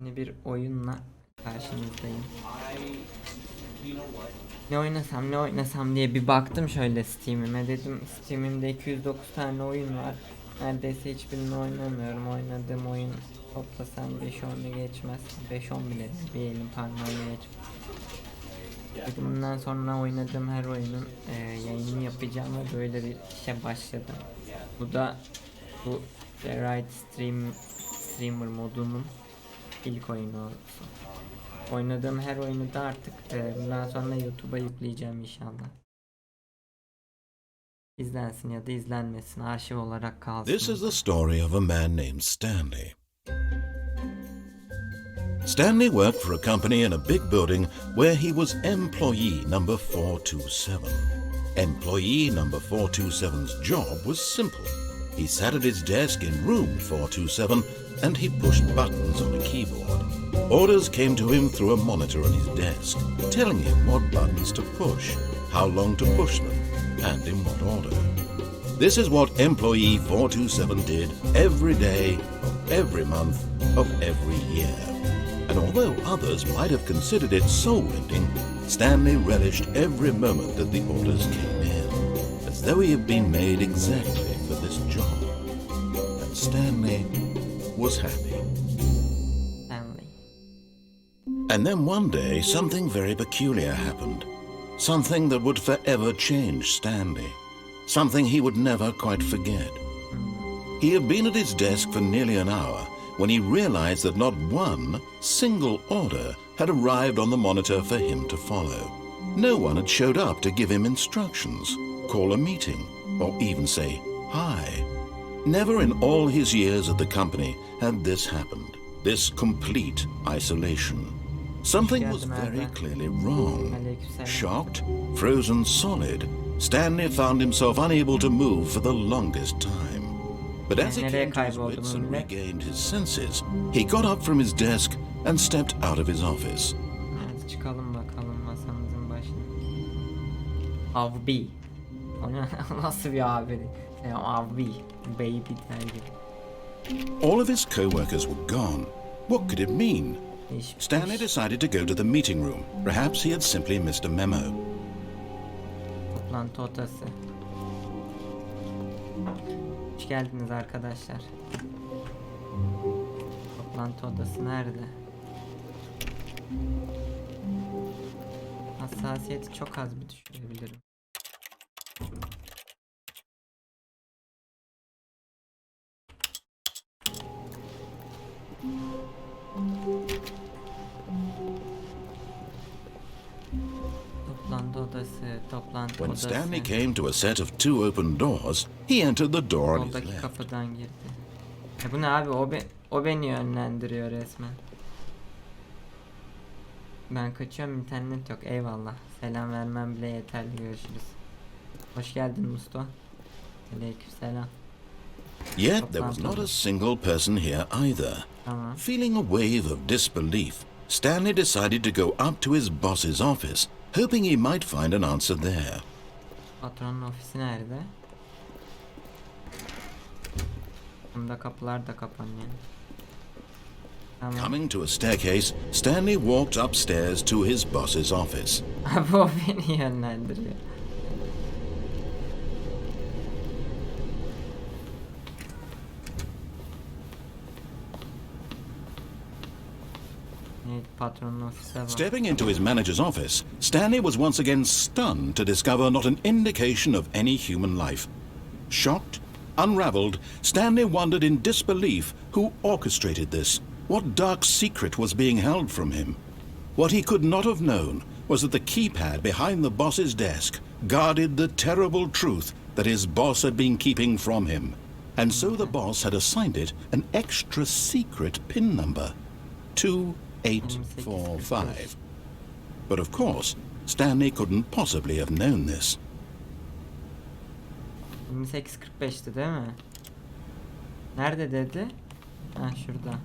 Yeni bir oyunla karşınızdayım. Ne oynasam diye bir baktım şöyle Steam'ime, dedim Steam'imde 209 tane oyun var. Neredeyse hiçbirini oynamıyorum. Oynadığım oyun toplasam 5-10'u geçmez. 5-10 bile bir elin parmağını geçmez. Dedim bundan sonra oynadığım her oyunun yayını yapacağım ve böyle bir işe başladım. Bu da bu Streamer modunun ilk oyunu olsun. Oynadığım her oyunu da artık bundan sonra YouTube'a yükleyeceğim inşallah. İzlensin ya da izlenmesin, arşiv olarak kalsın. This is the story of a man named Stanley. Stanley worked for a company in a big building where he was employee number 427. Employee number 427's job was simple. He sat at his desk in room 427 and he pushed buttons on a keyboard. Orders came to him through a monitor on his desk, telling him what buttons to push, how long to push them, and in what order. This is what employee 427 did every day of every month of every year. And although others might have considered it soul-rending, Stanley relished every moment that the orders came in, as though he had been made exactly for this job. And Stanley was happy. Stanley. And then one day, something very peculiar happened. Something that would forever change Stanley. Something he would never quite forget. He had been at his desk for nearly an hour when he realized that not one single order had arrived on the monitor for him to follow. No one had showed up to give him instructions, call a meeting, or even say hi. Never in all his years at the company had this happened, this complete isolation. Something was very clearly wrong. Shocked, frozen solid, Stanley found himself unable to move for the longest time. But as he came to his wits and regained his senses, he got up from his desk and stepped out of his office. Hadi çıkalım bakalım masamızın başına. Abi. O nasıl bir abi? Abi. Baby der gibi. All of his co-workers were gone. What could it mean? Stanley decided to go to the meeting room. Perhaps he had simply missed a memo. Toplantı odası. Hoş geldiniz arkadaşlar. Toplantı odası nerede? Hassasiyeti çok az bir düşürebilirim. Toplantı When odası. Stanley came to a set of two open doors, he entered the door on his Soldaki left. kapıdan girdi. Bu ne abi? O beni yönlendiriyor resmen. Ben kaçıyorum, internet yok. Eyvallah. Selam vermem bile yeterli. Görüşürüz. Hoş geldin Musto. Aleykümselam. Yet there was not a single person here either. Tamam. Feeling a wave of disbelief, Stanley decided to go up to his boss's office, hoping he might find an answer there. Patronun ofisi nerede? Bunda kapılar da kapanıyor. Tamam. Coming to a staircase, Stanley walked upstairs to his boss's office. Abi o beni yönlendiriyor. Evet, patronun ofisi var. Stepping into his manager's office, Stanley was once again stunned to discover not an indication of any human life. Shocked, unraveled, Stanley wondered in disbelief who orchestrated this. What dark secret was being held from him? What he could not have known was that the keypad behind the boss's desk guarded the terrible truth that his boss had been keeping from him. And so the boss had assigned it an extra secret PIN number, 2845. But of course, Stanley couldn't possibly have known this. 2845'ti değil mi? Nerede dedi? Ha şurada.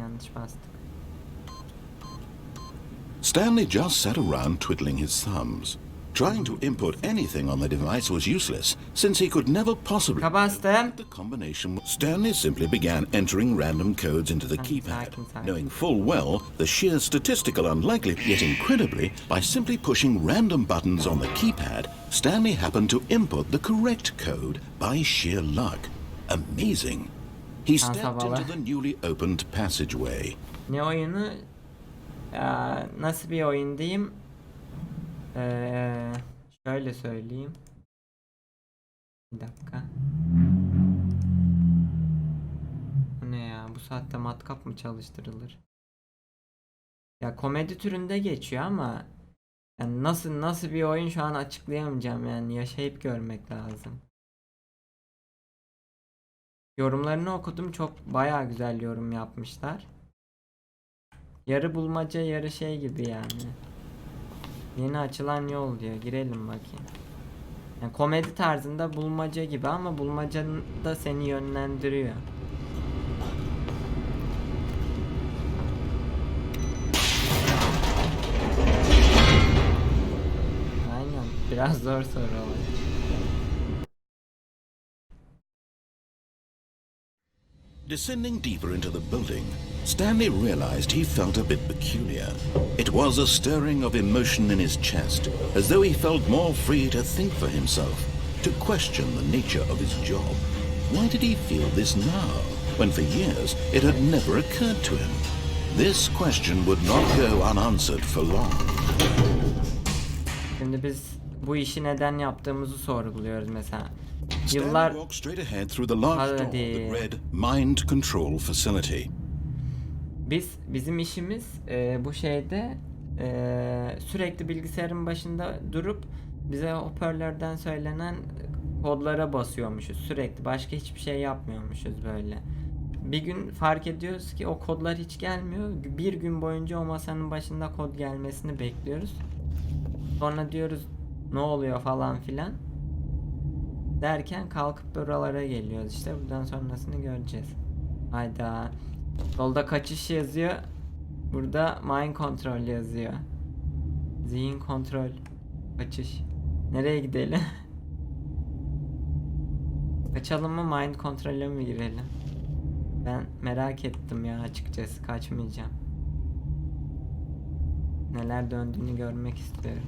Yanlış bastık. Stanley just sat around twiddling his thumbs, Trying to input anything on the device was useless, since he could never possibly Bastım. the combination. Stanley simply began entering random codes into the keypad, knowing full well the sheer statistical unlikely, yet incredibly, by simply pushing random buttons on the keypad, Stanley happened to input the correct code by sheer luck. Amazing. He stepped into the newly opened passageway. Ne oyunu? Nasıl bir oyun diyeyim? Şöyle söyleyeyim. Bir dakika. Bu ne ya? Bu saatte matkap mı çalıştırılır? Ya komedi türünde geçiyor ama yani nasıl bir oyun şu an açıklayamayacağım, yani yaşayıp görmek lazım. Yorumlarını okudum, çok bayağı güzel yorum yapmışlar. Yarı bulmaca yarı şey gibi yani. Yeni açılan yol diyor. Girelim bakayım. Yani komedi tarzında bulmaca gibi ama bulmacanın da seni yönlendiriyor. Aynen. Biraz zor soru oldu. Descending deeper into the building, Stanley realized he felt a bit peculiar. It was a stirring of emotion in his chest, as though he felt more free to think for himself, to question the nature of his job. Why did he feel this now, when for years it had never occurred to him? This question would not go unanswered for long. Şimdi biz bu işi neden yaptığımızı sorguluyoruz mesela. Stanley walked straight ahead through the large door that read Mind Control Facility. Bizim işimiz bu şeyde sürekli bilgisayarın başında durup bize hoparlörden söylenen kodlara basıyormuşuz sürekli, başka hiçbir şey yapmıyormuşuz böyle. Bir gün fark ediyoruz ki o kodlar hiç gelmiyor. Bir gün boyunca o masanın başında kod gelmesini bekliyoruz. Sonra diyoruz ne oluyor falan filan. Derken kalkıp buralara geliyoruz işte. Buradan sonrasını göreceğiz. Hayda. Solda kaçış yazıyor. Burada mind control yazıyor. Zihin kontrol. Kaçış. Nereye gidelim? Kaçalım mı, mind kontrole mi girelim? Ben merak ettim ya açıkçası. Kaçmayacağım. Neler döndüğünü görmek istiyorum.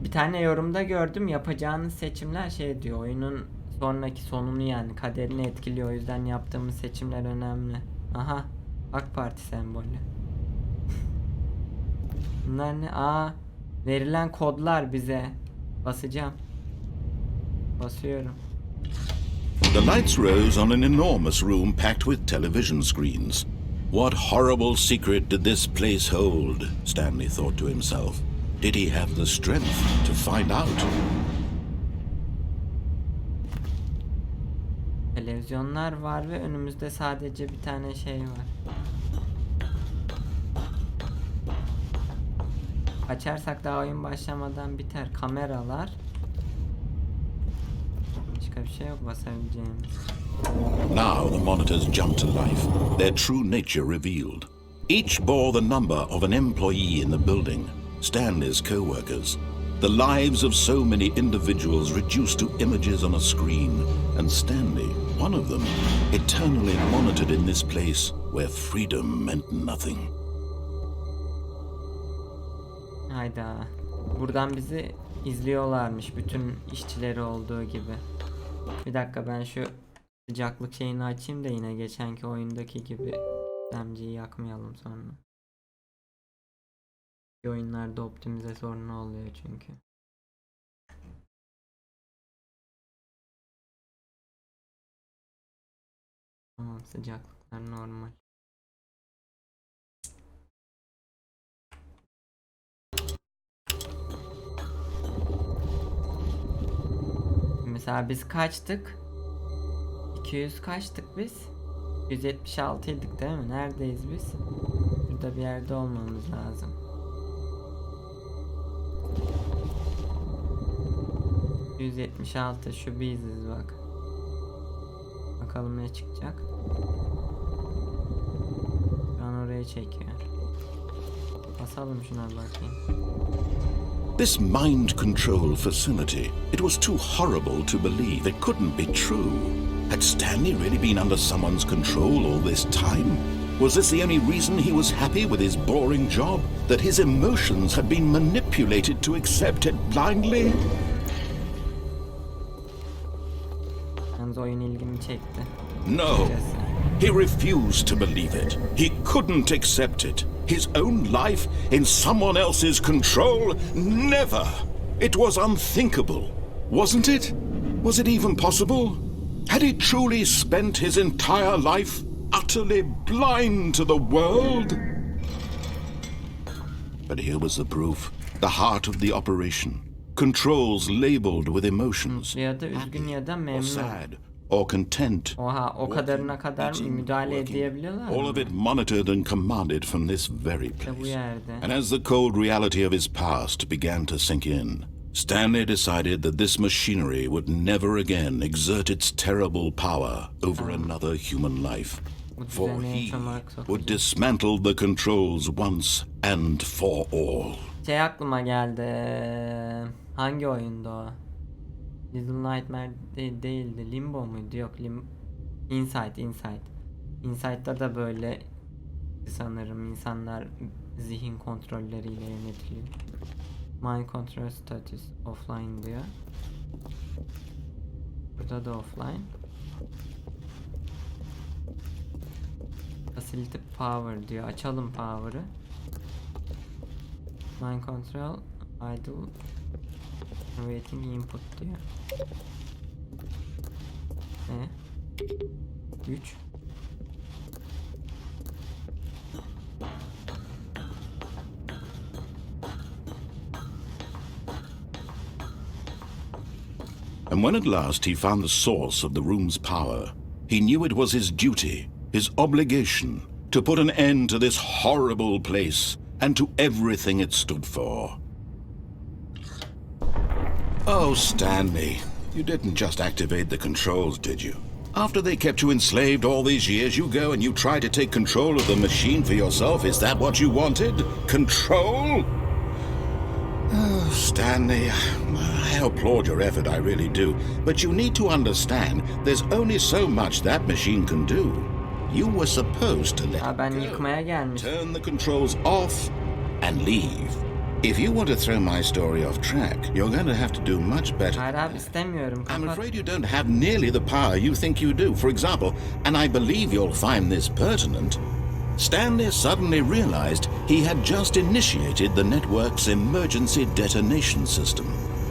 Bir tane yorumda gördüm, yapacağınız seçimler şey diyor, oyunun sonraki sonunu yani kaderini etkiliyor, o yüzden yaptığımız seçimler önemli. Aha, AK Parti sembolü. Bunlar ne? Verilen kodlar bize. Basacağım. Basıyorum. The lights rose on an enormous room packed with television screens. What horrible secret did this place hold? Stanley thought to himself. Did he have the strength to find out? Televizyonlar var ve önümüzde sadece bir tane şey var. Açarsak daha oyun başlamadan biter. Kameralar. Başka bir şey yok basabileceğimiz. Now the monitors jumped to life, their true nature revealed. Each bore the number of an employee in the building. Stanley's co-workers, the lives of so many individuals reduced to images on a screen, and Stanley, one of them, eternally monitored in this place where freedom meant nothing. Hayda. Buradan bizi izliyorlarmış, bütün işçileri olduğu gibi. Bir dakika, ben şu sıcaklık şeyini açayım da yine geçenki oyundaki gibi SMG'yi yakmayalım sonra. Oyunlarda optimize sorunu oluyor çünkü. Tamam, sıcaklıklar normal. Mesela biz kaçtık? 200 kaçtık biz? 176 idik değil mi? Neredeyiz biz? Burada bir yerde olmamız lazım. 176 şu biziz bak. Bakalım ne çıkacak. Şu an oraya çekiyor. Basalım şuna bakayım. This mind control facility, it was too horrible to believe. It couldn't be true. Had Stanley really been under someone's control all this time? Was this the only reason he was happy with his boring job? That his emotions had been manipulated to accept it blindly? Yalnız oyun ilgimi çekti. No. He refused to believe it. He couldn't accept it. His own life in someone else's control? Never! It was unthinkable. Wasn't it? Was it even possible? Had he truly spent his entire life utterly blind to the world? But here was the proof. The heart of the operation. Controls labeled with emotions. Ya da üzgün ya da Or memnun. sad. Or content. Oha, o kadarına kadar müdahale edebiliyorlar All mı? of it monitored and commanded from this very İşte bu place. yerde. And as the cold reality of his past began to sink in, Stanley decided that this machinery would never again exert its terrible power over another human life. For he would dismantle the controls once and for all. Şey aklıma geldi. Hangi oyundu o? Little Nightmare değildi. Limbo muydu? Yok, Inside. Inside'da da böyle sanırım insanlar zihin kontrolleriyle yönetiliyor. Mind control status offline diyor. Burada da offline. Facility power diyor. Açalım power'ı. Mind control idle waiting input diyor. Ne? 3. And when at last he found the source of the room's power, he knew it was his duty, his obligation, to put an end to this horrible place and to everything it stood for. Oh, Stanley, you didn't just activate the controls, did you? After they kept you enslaved all these years, you go and you try to take control of the machine for yourself. Is that what you wanted? Control? Oh, Stanley, I applaud your effort, I really do. But you need to understand, there's only so much that machine can do. You were supposed to let it Ben go. yıkmaya gelmiştim. Turn the controls off and leave. If you want to throw my story off track, you're going to have to do much better. Hayır abi, istemiyorum. I'm Kapat. afraid you don't have nearly the power you think you do. For example, and I believe you'll find this pertinent, Stanley suddenly realized he had just initiated the network's emergency detonation system.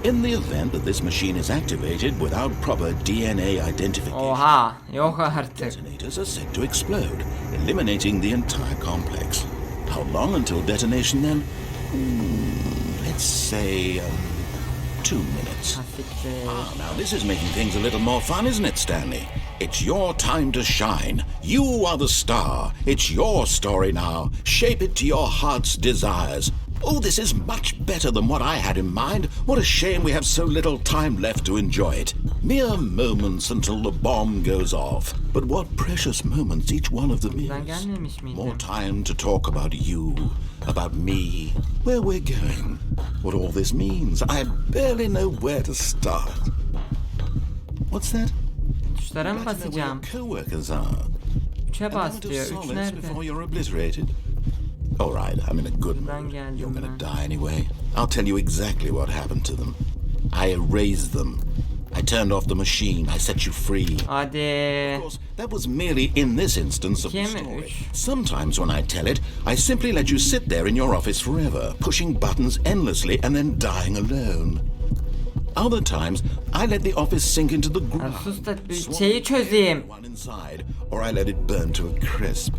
In the event that this machine is activated without proper DNA identification, Oha, yok artık. detonators are set to explode, eliminating the entire complex. How long until detonation then? Let's say 2 minutes. Now this is making things a little more fun, isn't it, Stanley? It's your time to shine. You are the star. It's your story now. Shape it to your heart's desires. Oh, this is much better than what I had in mind. What a shame we have so little time left to enjoy it. Mere moments until the bomb goes off. But what precious moments each one of them Ben is. gelmemiş miydim? More time to talk about you, about me, where we're going, what all this means. I barely know where to start. What's that? Tuşlara mı I'd like to know where basacağım? your co-workers are. 3'e bas Element of diyor. 3 solace nerede? before you're obliterated. All right, I'm in a good Ben mood. geldim You're gonna ben. die anyway. I'll tell you exactly what happened to them. I erased them. I turned off the machine. I set you free. Hadi. Of course, that was merely in this instance of the İkiye mi? story. 3. Sometimes when I tell it, I simply let you sit there in your office forever, pushing buttons endlessly and then dying alone. Other times, I let the office sink into the ground. sus da bir swallowing şeyi çözeyim. everyone inside, or I let it burn to a crisp.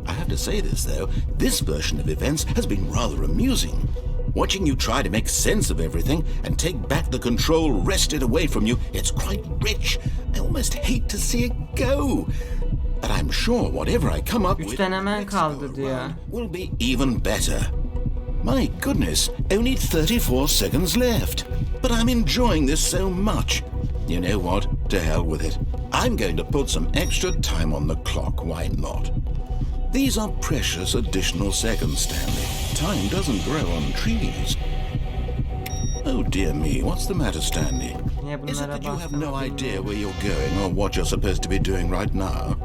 I have to say this, though. This version of events has been rather amusing. Watching you try to make sense of everything and take back the control wrested away from you, it's quite rich. I almost hate to see it go. But I'm sure whatever I come up 3 with denemen next kaldı go diyor. around will be even better. My goodness, only 34 seconds left. But I'm enjoying this so much. You know what? To hell with it. I'm going to put some extra time on the clock, why not? These are precious additional seconds, Stanley. time doesn't grow on trees. Oh dear me, what's the matter, Stanley? Niye Is it bunlara that you have bastım no idea bilmiyorum. where you're going or what you're supposed to be doing right now?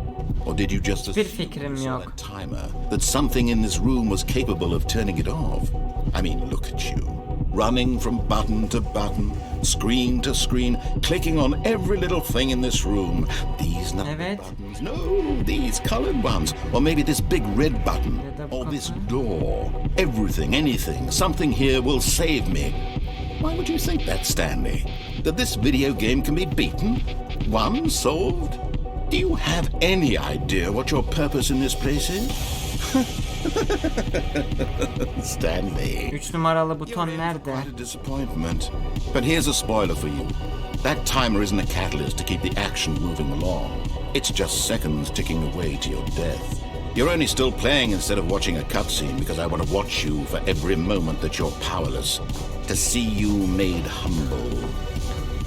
Or did you just Hiçbir assume fikrim you saw yok. that timer, that something in this room was capable of turning it off? I mean, look at you. Running from button to button, screen to screen, clicking on every little thing in this room. These number Evet. buttons, no, these colored ones. Or maybe this big red button. Ya da bu Or this kapı. door. Everything, anything, something here will save me. Why would you think that, Stanley? That this video game can be beaten? Won? Solved? Do you have any idea what your purpose in this place is? Stanley. 3 numaralı You're buton in for nerede? quite a disappointment. But here's a spoiler for you. That timer isn't a catalyst to keep the action moving along. It's just seconds ticking away to your death. You're only still playing instead of watching a cutscene because I want to watch you for every moment that you're powerless. To see you made humble.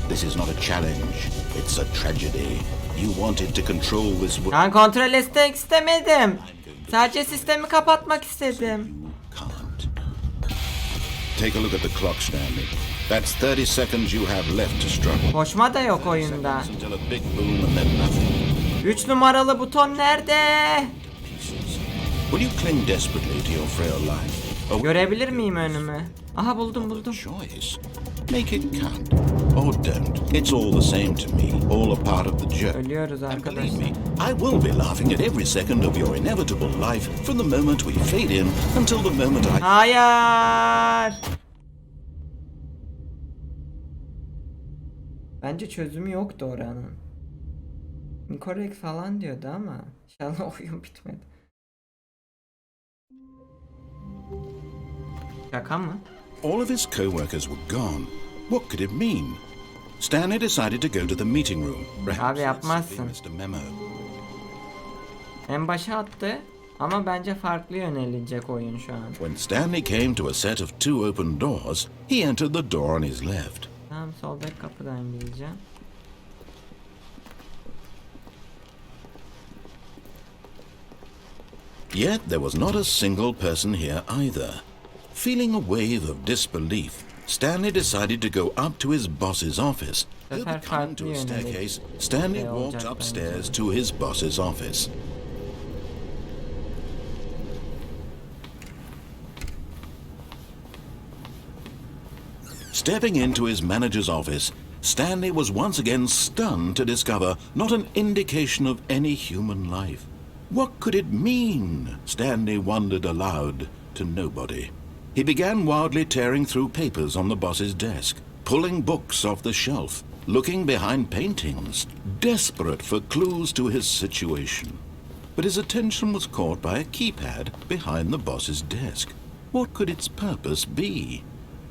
This is not a challenge. It's a tragedy. You wanted to control this world. Ben kontrol etmek istemedim. Sadece sistemi kapatmak istedim. Can't. Take a look at the clock, Stanley. That's 30 seconds you have left to struggle. Koşma da yok oyunda. Until a big boom and then nothing. 3 numaralı buton nerede? Will you cling desperately to your frail life? Or Görebilir miyim önümü? Aha buldum. choice? Make it count. Or don't. It's all the same to me. All a part of the joke. Ölüyoruz Believe arkadaşlar. me, I will be laughing at every second of your inevitable life from the moment we fade in until the moment I... Hayır. Bence çözümü yoktu oranın. Incorrect falan diyordu ama inşallah oyun bitmedi. Şaka mı? All of his co-workers were gone. What could it mean? Stanley decided to go to the meeting room. Perhaps Abi that's yapmazsın. simply missed a memo. En başa attı ama bence farklı yönelecek oyun şu an. When Stanley came to a set of 2 open doors, he entered the door on his left. Tamam, soldaki kapıdan gireceğim. Yet there was not a single person here either. Feeling a wave of disbelief, Stanley decided to go up to his boss's office. Coming to a staircase, Stanley walked upstairs to his boss's office. Stepping into his manager's office, Stanley was once again stunned to discover not an indication of any human life. What could it mean? Stanley wondered aloud to nobody. He began wildly tearing through papers on the boss's desk, pulling books off the shelf, looking behind paintings, desperate for clues to his situation. But his attention was caught by a keypad behind the boss's desk. What could its purpose be?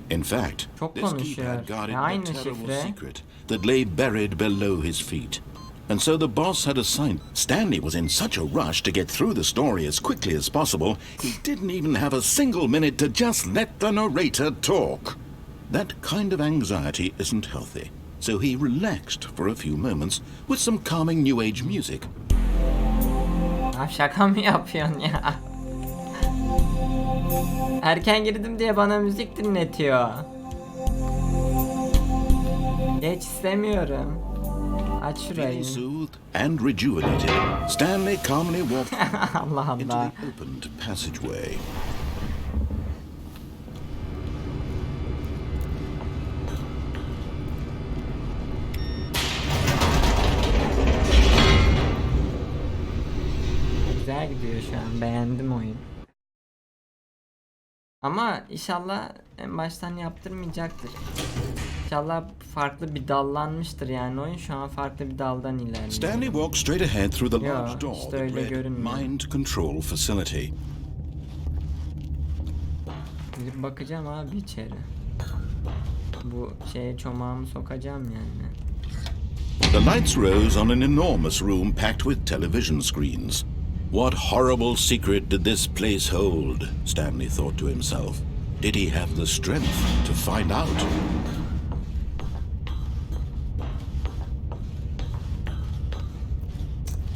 In fact, Çok this konuşuyor. keypad guarded Aynı the terrible şifre. secret that lay buried below his feet. And so the boss had assigned. Stanley was in such a rush to get through the story as quickly as possible, he didn't even have a single minute to just let the narrator talk. That kind of anxiety isn't healthy, so he relaxed for a few moments with some calming New Age music. Abi şaka mı yapıyorsun ya? Erken girdim diye bana müzik dinletiyor. Geç istemiyorum. Aç şurayı. Feeling soothed and rejuvenated, Stanley calmly walked Allah into Allah. the opened passageway. Güzel gidiyor şu an. Beğendim oyun. Ama inşallah en baştan yaptırmayacaktır. İnşallah farklı bir dallanmıştır yani oyun şu an farklı bir daldan ilerliyor. Stanley walked straight ahead through the Ya, large door işte that öyle read görünmüyor. Mind Control Facility. Bir bakacağım abi içeri. Bu şeye çomağımı sokacağım yani. The lights rose on an enormous room packed with television screens. What horrible secret did this place hold? Stanley thought to himself. Did he have the strength to find out?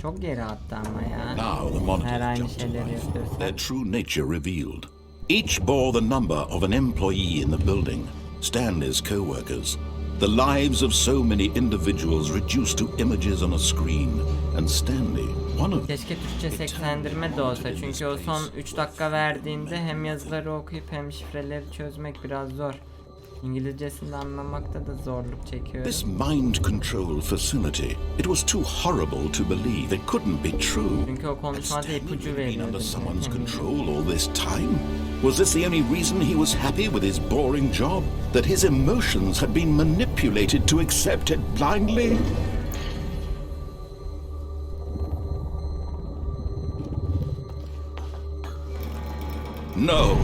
Çok geri attı ama ya. Now the Her monitors aynı jumped to şeyleri life, yapıyorsa. their true nature revealed. Each bore the number of an employee in the building, Stanley's co-workers. The lives of so many individuals reduced to images on a screen, and Stanley, one of them. Keşke Türkçe seslendirme de olsa, çünkü o son 3 dakika verdiğinde hem yazıları okuyup hem şifreleri çözmek biraz zor. İngilizcesini anlamakta da zorluk çekiyorum. This mind control facility, it was too horrible to believe. It couldn't be true. Çünkü o konuşmada ipucu Been veriyordu. under someone's control all this time? Was this the only reason he was happy with his boring job? That his emotions had been manipulated to accept it blindly? No.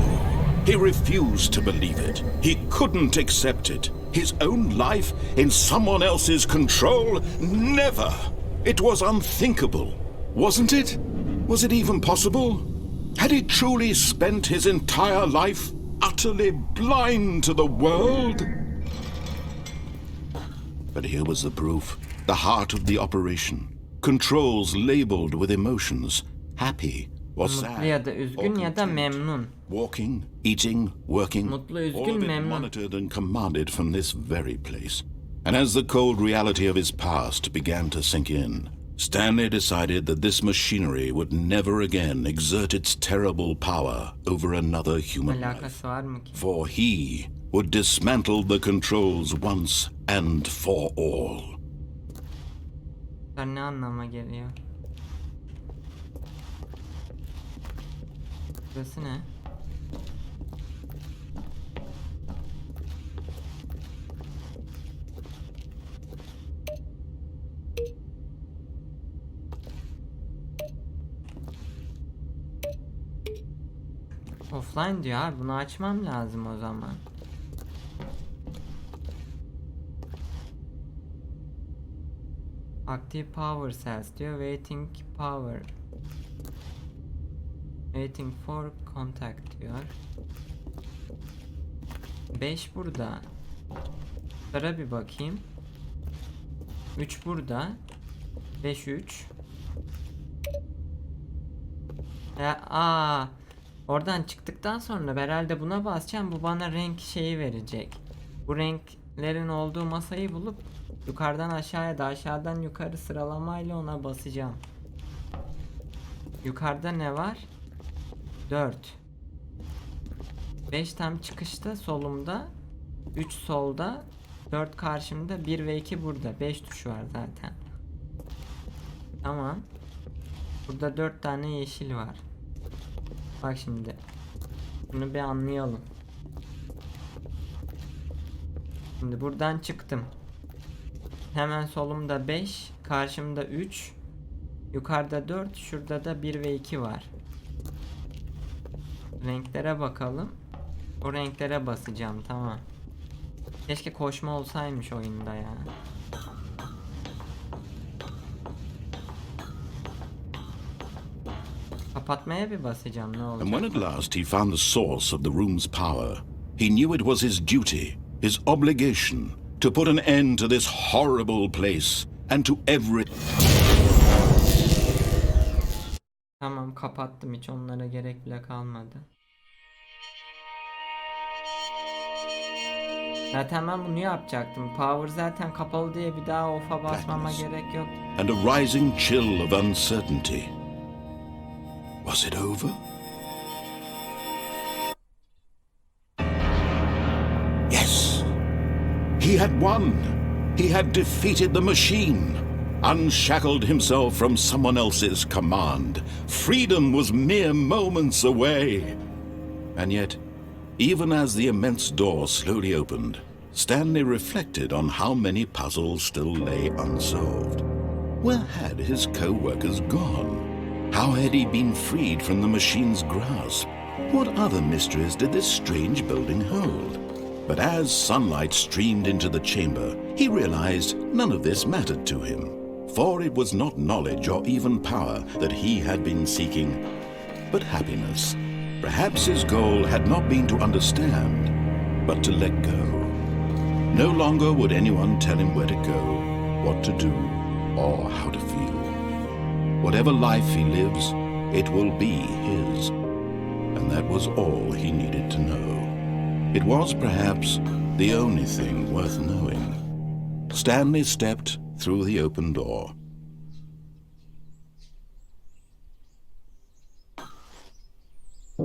He refused to believe it. He couldn't accept it. His own life in someone else's control? Never! It was unthinkable. Wasn't it? Was it even possible? Had he truly spent his entire life utterly blind to the world? But here was the proof. The heart of the operation. Controls labeled with emotions. Happy or sad. Mutlu ya da üzgün ya da memnun. Walking, eating, working, Mutlu, all üzgün, been memnun. monitored and commanded from this very place. And as the cold reality of his past began to sink in, Stanley decided that this machinery would never again exert its terrible power over another human life. Alakası var mı ki? For he would dismantle the controls once and for all. Ne anlama geliyor? Burası ne? Offline diyor abi, bunu açmam lazım o zaman. Active power cells diyor, waiting power. Waiting for contact diyor. 5 burada. Şuraya bir bakayım. 3 burada. 5 3. Oradan çıktıktan sonra herhalde buna basacağım. Bu bana renk şeyi verecek. Bu renklerin olduğu masayı bulup yukarıdan aşağıya da aşağıdan yukarı sıralamayla ona basacağım. Yukarıda ne var? 4. 5 tam çıkışta solumda, 3 solda, 4 karşımda, 1 ve 2 burada. 5 tuşu var zaten. Tamam. Burada 4 tane yeşil var. Bak şimdi. Bunu bir anlayalım. Şimdi buradan çıktım. Hemen solumda 5, karşımda 3, yukarıda 4, şurada da 1 ve 2 var. Renklere bakalım. O renklere basacağım, tamam. Keşke koşma olsaymış oyunda ya. Kapatmaya bir basacağım, ne olacak? And when at last he found the source of the room's power, he knew it was his duty, his obligation, to put an end to this horrible place and to every... Tamam, kapattım, hiç onlara gerek bile kalmadı. Zaten ben bunu yapacaktım. Power zaten kapalı diye bir daha off'a basmama gerek yok. And a rising chill of uncertainty. Was it over? Yes! He had won! He had defeated the machine! Unshackled himself from someone else's command. Freedom was mere moments away. And yet, even as the immense door slowly opened, Stanley reflected on how many puzzles still lay unsolved. Where had his co-workers gone? How had he been freed from the machine's grasp? What other mysteries did this strange building hold? But as sunlight streamed into the chamber, he realized none of this mattered to him. For it was not knowledge or even power that he had been seeking, but happiness. Perhaps his goal had not been to understand, but to let go. No longer would anyone tell him where to go, what to do, or how to feel. Whatever life he lives, it will be his. and that was all he needed to know. It was perhaps the only thing worth knowing. Stanley stepped through the open door.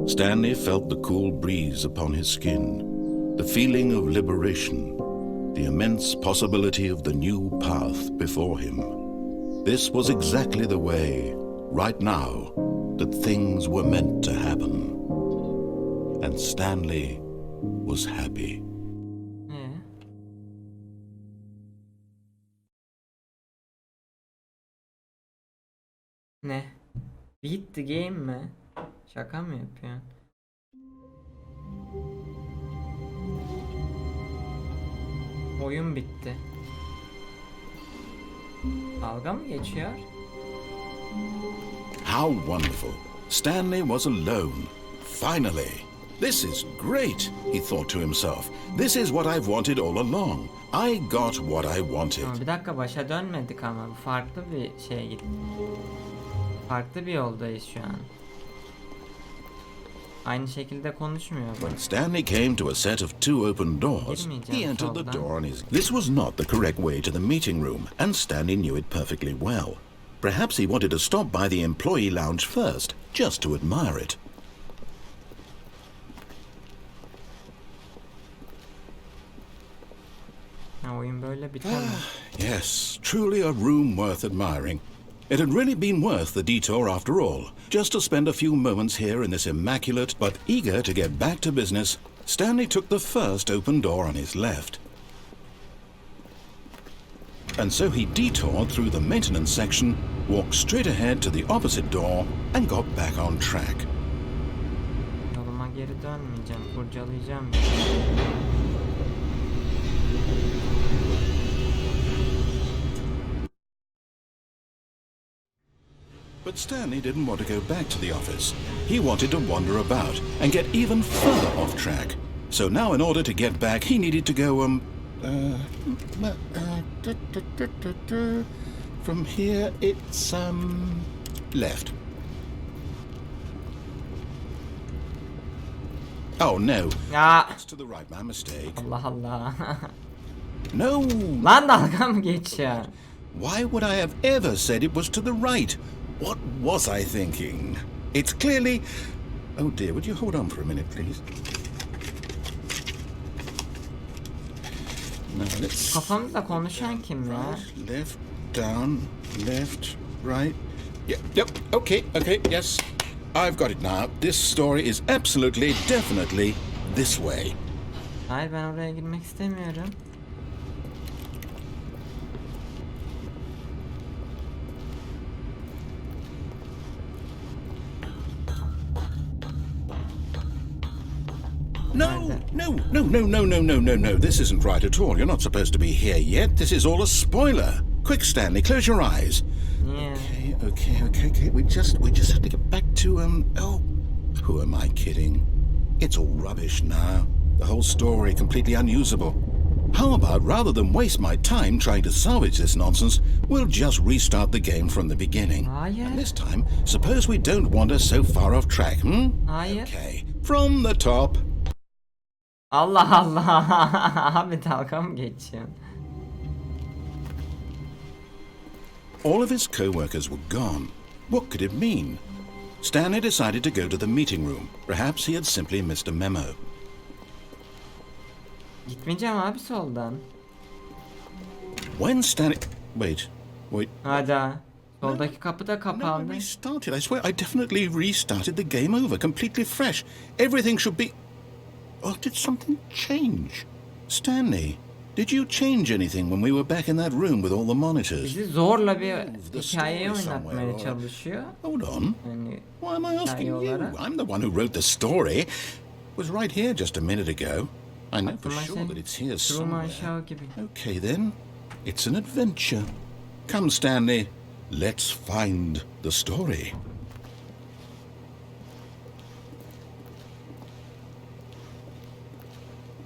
Stanley felt the cool breeze upon his skin, the feeling of liberation, the immense possibility of the new path before him. This was exactly the way, right now, that things were meant to happen. And Stanley was happy. Ne? Beat the game mi? Şaka mı yapıyorsun? Oyun bitti. Dalga mı geçiyor? How wonderful. Stanley was alone. Finally. This is great, he thought to himself. This is what I've wanted all along. I got what I wanted. Ama bir dakika, başa dönmedik ama. Bu farklı bir şeye gitti. Farklı bir yoldayız şu an. Aynı şekilde konuşmuyor. When Stanley came to a set of two open doors, he entered the door on his... This was not the correct way to the meeting room, and Stanley knew it perfectly well. Perhaps he wanted to stop by the employee lounge first, just to admire it. Oyun böyle biter mi? Yes, truly a room worth admiring. It had really been worth the detour after all, just to spend a few moments here in this immaculate, but eager to get back to business. Stanley took the first open door on his left. And so he detoured through the maintenance section, walked straight ahead to the opposite door, and got back on track. Yoluma geri dönmeyeceğim, kurcalayacağım. But Stanley didn't want to go back to the office. He wanted to wander about and get even further off track. So now in order to get back, he needed to go, from here it's, left. Oh, no. Ya. That's to the right, my mistake. Allah Allah. No. Lan dalga mı geçiyor? Why would I have ever said it was to the right? What was I thinking? It's clearly... Oh dear, would you hold on for a minute, please? Now let's... Kafamızda konuşan kim ya? Right, left, down, left, right. Yep, okay, yes. I've got it now. This story is absolutely, definitely this way. Hayır, ben oraya girmek istemiyorum. No. This isn't right at all. You're not supposed to be here yet. This is all a spoiler. Quick, Stanley, close your eyes. Yeah. Okay. We just have to get back to, oh, who am I kidding? It's all rubbish now. The whole story completely unusable. How about, rather than waste my time trying to salvage this nonsense, we'll just restart the game from the beginning. Hayır. And this time, suppose we don't wander so far off track, Hayır. Okay, from the top. Allah Allah. Abi dalga mı geçiyorsun? All of his co-workers were gone. What could it mean? Stanley decided to go to the meeting room. Perhaps he had simply missed a memo. Gitmeyeceğim abi soldan. When Stanley... Wait. Hadi. Soldaki kapı da No, I kapandı. restarted. I swear I definitely restarted the game over, completely fresh. Everything should be... Oh, did something change? Stanley, did you change anything when we were back in that room with all the monitors? Bizi zorla bir The hikayeyi story somewhere, oynatmaya or- çalışıyor. Hold on. Yani Why am I asking you? olarak. I'm the one who wrote the story. It was right here just a minute ago. I know for Aklıma sure that it's here Truman somewhere. Show gibi. Okay then, it's an adventure. Come, Stanley, let's find the story.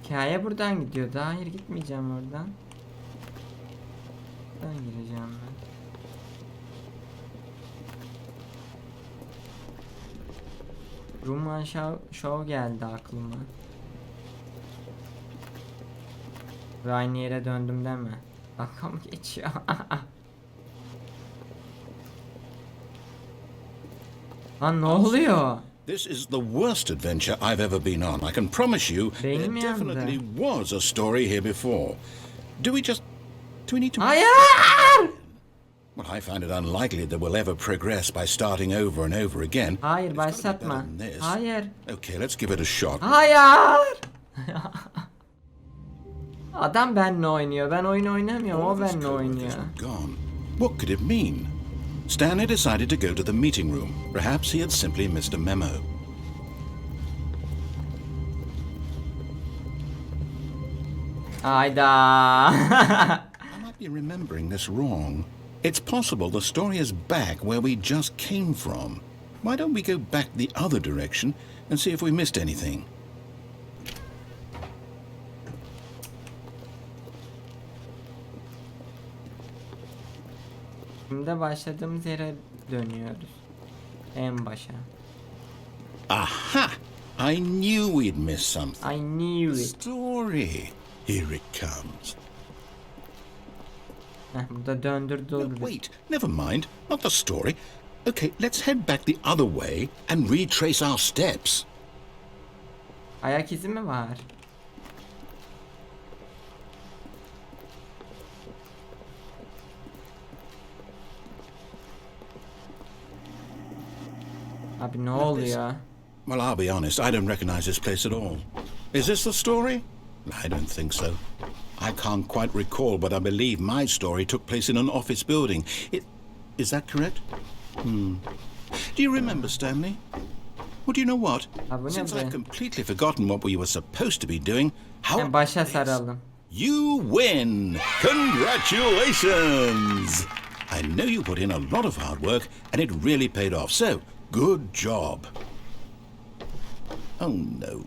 Hikaye buradan gidiyordu. Hayır, gitmeyeceğim oradan. Buradan gireceğim ben. Truman Show geldi aklıma. Ve aynı yere döndüm deme. Bakalım geçiyor. Lan ne oluyor? This is the worst adventure I've ever been on. I can promise you there Beynim yandı. definitely was a story here before. Do we need to... Hayır! Well, I find it unlikely that we'll ever progress by starting over and over again. Hayır, It's gotta be başlatma. better than this. Hayır. Okay, let's give it a shot. Hayır! Adam benimle oynuyor. Ben oyun oynamıyorum. All O of his benimle coworkers oynuyor. were gone. What could it mean? Stanley decided to go to the meeting room. Perhaps he had simply missed a memo. Hayda. I might be remembering this wrong. It's possible the story is back where we just came from. Why don't we go back the other direction and see if we missed anything? Şimdi başladığımız yere dönüyoruz. En başa. Aha! I knew we'd missed something. I knew The it. story. Here it comes. Burada döndür No, durdur. wait, never mind. Not the story. Okay, let's head back the other way and retrace our steps. Ayak izi mi var? Abi ne oluyor? Well, I'll be honest, I don't recognize this place at all. Is this the story? I don't think so. I can't quite recall, but I believe my story took place in an office building. Is that correct? Do you remember, Stanley? Well, do you know what? bu ne Since be? I've completely forgotten what we were supposed to be doing, how... Yani başa saralım. You win! Congratulations! I know you put in a lot of hard work, and it really paid off, so good job. Oh, no.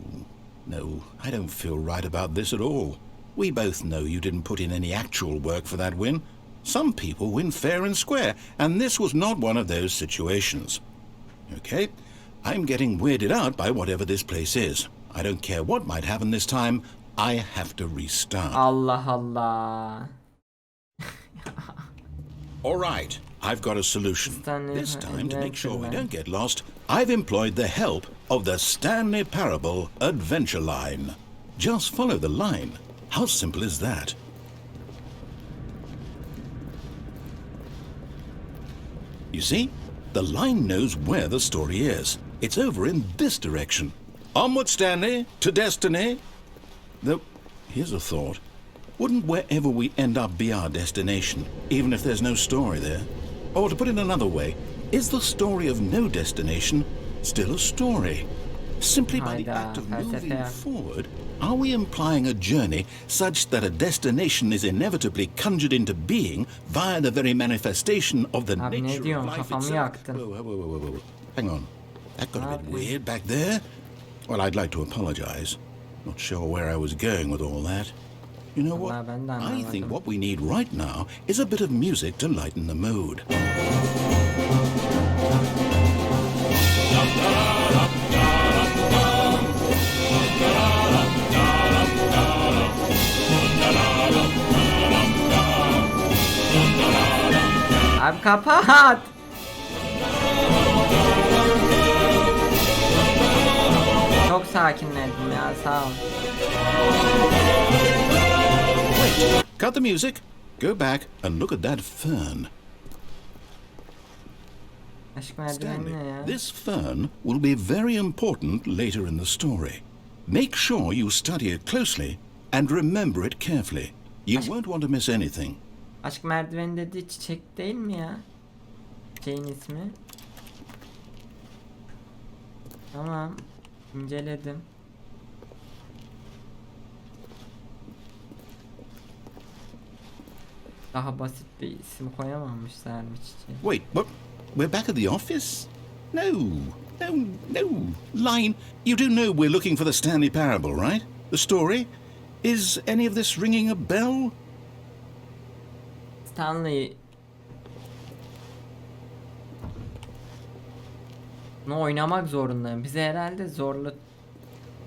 No, I don't feel right about this at all. We both know you didn't put in any actual work for that win. Some people win fair and square, and this was not one of those situations. Okay, I'm getting weirded out by whatever this place is. I don't care what might happen this time, I have to restart. Allah Allah. All right, I've got a solution. Stanley This time, to make sure we Adventure don't get lost, I've employed the help of the Stanley Parable Adventure Line. Just follow the line. How simple is that? You see, the line knows where the story is. It's over in this direction. Onward, Stanley, to destiny. Though, here's a thought. Wouldn't wherever we end up be our destination, even if there's no story there? Or to put it another way, is the story of no destination still a story? Simply by the Hayda, act of moving felsefe. forward, are we implying a journey such that a destination is inevitably conjured into being via the very manifestation of the Abi ne nature diyorsun? of life Kafamı itself? yaktın. Whoa. Hang on. That got a bit Abi. weird back there. Well, I'd like to apologize. Not sure where I was going with all that. You know what? Vallahi ben de I think anlamadım. what we need right now is a bit of music to lighten the mood. Abi kapat. Çok sakinledim ya, sağ ol. Cut the music, go back and look at that fern. Aşk merdiveni Stanley, ne ya? this fern will be very important later in the story. Make sure you study it closely and remember it carefully. You won't want to miss anything. Aşk merdiveni dediği çiçek değil mi ya? Çiçeğin ismi. Tamam. İnceledim. Daha basit bir isim koyamamışlar mı çiçeğe? Wait, what? We're back at the office? No. Line, you do know we're looking for the Stanley Parable, right? The story? Is any of this ringing a bell? Stanley. Bunu oynamak zorundayım. Bize herhalde zorla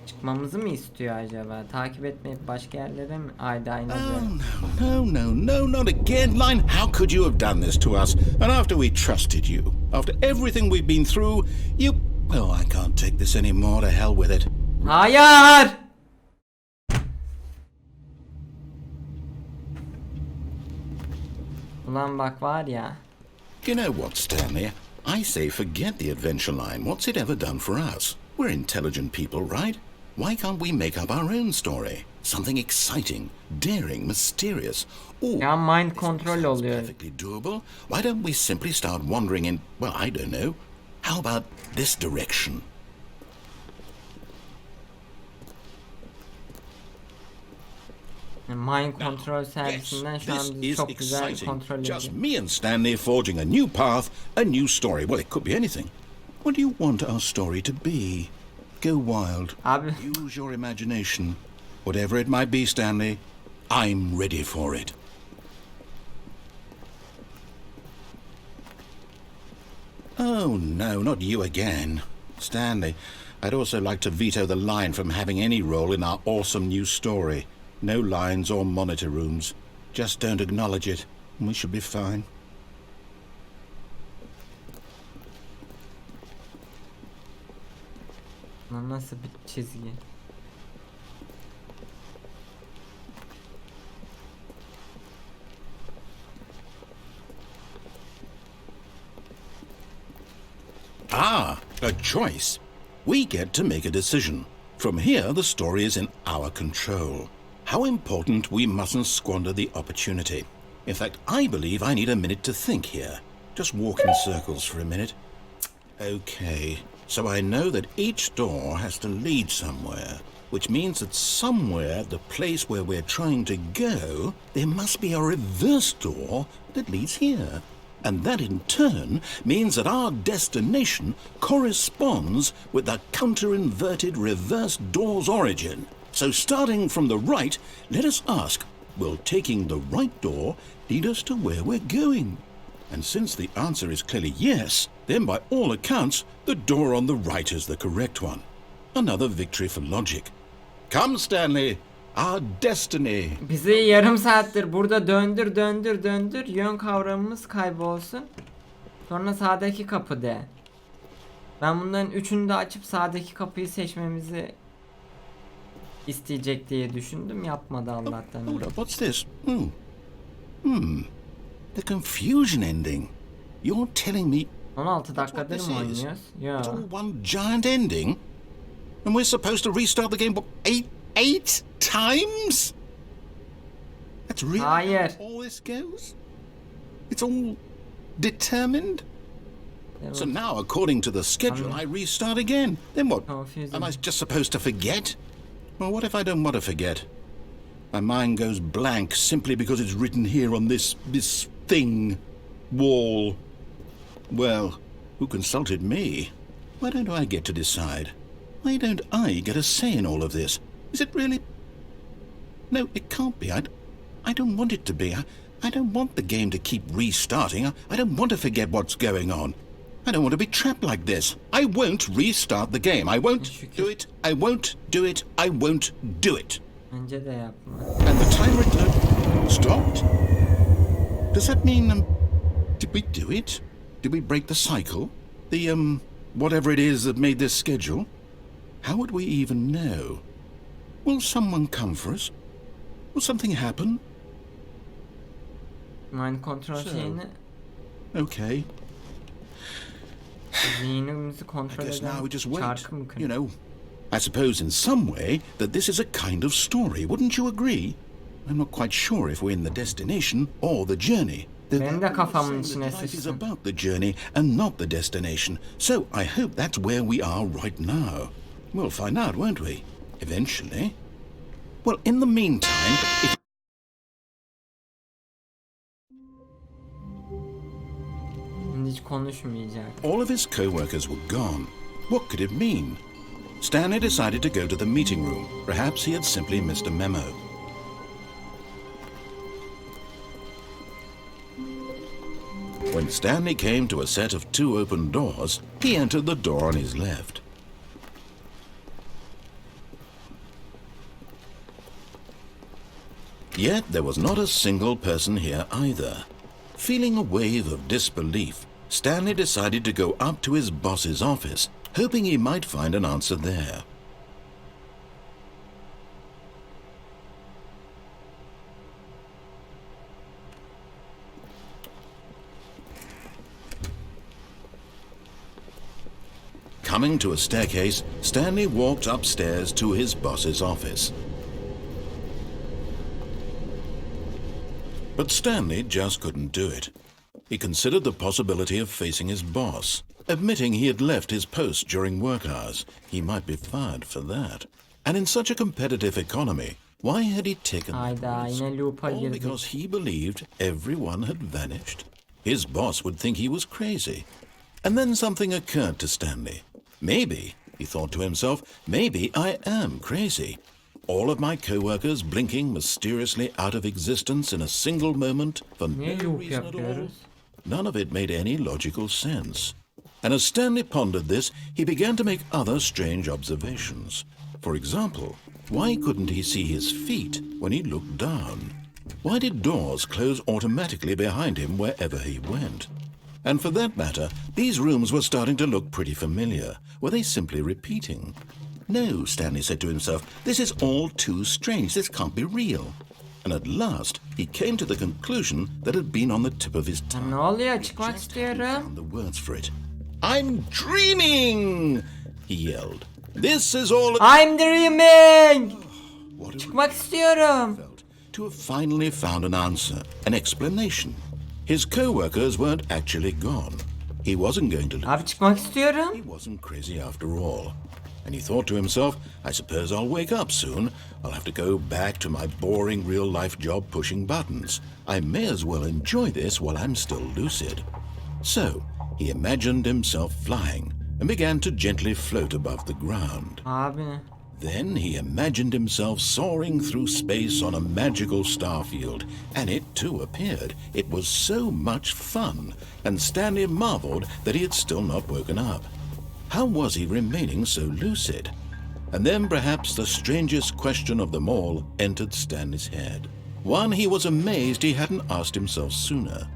çıkmamızı mı istiyor acaba? Takip etmeyip başka yerlere mi? Ayda aynı. No, not again, Line. How could you have done this to us? And after we trusted you, after everything we've been through, you... Oh, I can't take this anymore. To hell with it. Hayır! Ulan bak var ya. You know what, Stanley? I say forget the adventure line. What's it ever done for us? We're intelligent people, right? Why can't we make up our own story? Something exciting, daring, mysterious. Ya mind control oluyor. Perfectly doable. Why don't we simply start wandering in, well, I don't know. How about this direction? Mind control servisinden şu an bizi çok güzel kontrol ediyor. Just me and Stanley forging a new path, a new story. Well, it could be anything. What do you want our story to be? Go wild. Abi. Use your imagination. Whatever it might be, Stanley, I'm ready for it. Oh, no, not you again. Stanley, I'd also like to veto the line from having any role in our awesome new story. No lines or monitor rooms. Just don't acknowledge it, and we should be fine. Nasıl bir çizgi? Ah, a choice. We get to make a decision. From here, the story is in our control. How important we mustn't squander the opportunity. In fact, I believe I need a minute to think here. Just walk in circles for a minute. Okay, so I know that each door has to lead somewhere, which means that somewhere, the place where we're trying to go, there must be a reverse door that leads here. And that in turn means that our destination corresponds with the counter-inverted reverse door's origin. So starting from the right, let us ask, will taking the right door lead us to where we're going? And since the answer is clearly yes, then by all accounts, the door on the right is the correct one. Another victory for logic. Come, Stanley, our destiny. Bizi yarım saattir burada döndür, yön kavramımız kaybolsun. Sonra sağdaki kapı de. Ben bunların üçünü de açıp sağdaki kapıyı seçmemizi isteyecek diye düşündüm. Yapmadı Allah'tan. Hold up, what's this? The confusion ending. You're telling me 16 dakikadır mı oynuyoruz? it's all Yo. one giant ending? And we're supposed to restart the game, what, eight times? That's really Hayır. how all this goes? It's all determined? Evet. So now, according to the schedule, I restart again. Then what? Confusing. Am I just supposed to forget? Well, what if I don't want to forget? My mind goes blank simply because it's written here on this thing, wall. Well, who consulted me? Why don't I get to decide? Why don't I get a say in all of this? Is it really? No, it can't be. I don't want it to be. I don't want the game to keep restarting. I don't want to forget what's going on. I don't want to be trapped like this. I won't restart the game. I won't do it. I won't do it. I won't do it. Bence de yapma. And the timer stopped? Does that mean, did we do it? Did we break the cycle? The, whatever it is that made this schedule? How would we even know? Will someone come for us? Will something happen? Mind control So, şeyini Okay. zihnimizi I kontrol guess now we just eden wait. çarkı mı You kırıyor? know, I suppose in some way that this is a kind of story. Wouldn't you agree? I'm not quite sure if we're in the destination or the journey. Benim de kafamın içine Life is sıçsın. about the journey and not the destination. So I hope that's where we are right now. We'll find out, won't we? Eventually. Well, in the meantime, if Şimdi hiç konuşmayacak. all of his co-workers were gone, what could it mean? Stanley decided to go to the meeting room. Perhaps he had simply missed a memo. When Stanley came to a set of 2 open doors, he entered the door on his left. Yet there was not a single person here either. Feeling a wave of disbelief, Stanley decided to go up to his boss's office, hoping he might find an answer there. Coming to a staircase, Stanley walked upstairs to his boss's office. But Stanley just couldn't do it. He considered the possibility of facing his boss, admitting he had left his post during work hours. He might be fired for that. And in such a competitive economy, why had he taken Hayda, the risk? yine loop'a All girdik. because he believed everyone had vanished. His boss would think he was crazy. And then something occurred to Stanley. Maybe, he thought to himself, maybe I am crazy. All of my co-workers blinking mysteriously out of existence in a single moment for Niye no loop reason at all. yapıyoruz? None of it made any logical sense. And as Stanley pondered this, he began to make other strange observations. For example, why couldn't he see his feet when he looked down? Why did doors close automatically behind him wherever he went? And for that matter, these rooms were starting to look pretty familiar. Were they simply repeating? No, Stanley said to himself, this is all too strange. This can't be real. And at last, he came to the conclusion that had been on the tip of his tongue. Ne oluyor? Çıkmak Just istiyorum. found the words for it. I'm dreaming, he yelled. This is all I'm dreaming. what it Çıkmak istiyorum. felt to have finally found an answer, an explanation. His co-workers weren't actually gone. He wasn't going to lose. Abi çıkmak istiyorum. He wasn't crazy after all. And he thought to himself, I suppose I'll wake up soon. I'll have to go back to my boring real-life job pushing buttons. I may as well enjoy this while I'm still lucid. So, he imagined himself flying and began to gently float above the ground. Abi. Then he imagined himself soaring through space on a magical starfield, and it too appeared. It was so much fun, and Stanley marveled that he had still not woken up. How was he remaining so lucid? And then perhaps the strangest question of them all entered Stanley's head. One he was amazed he hadn't asked himself sooner.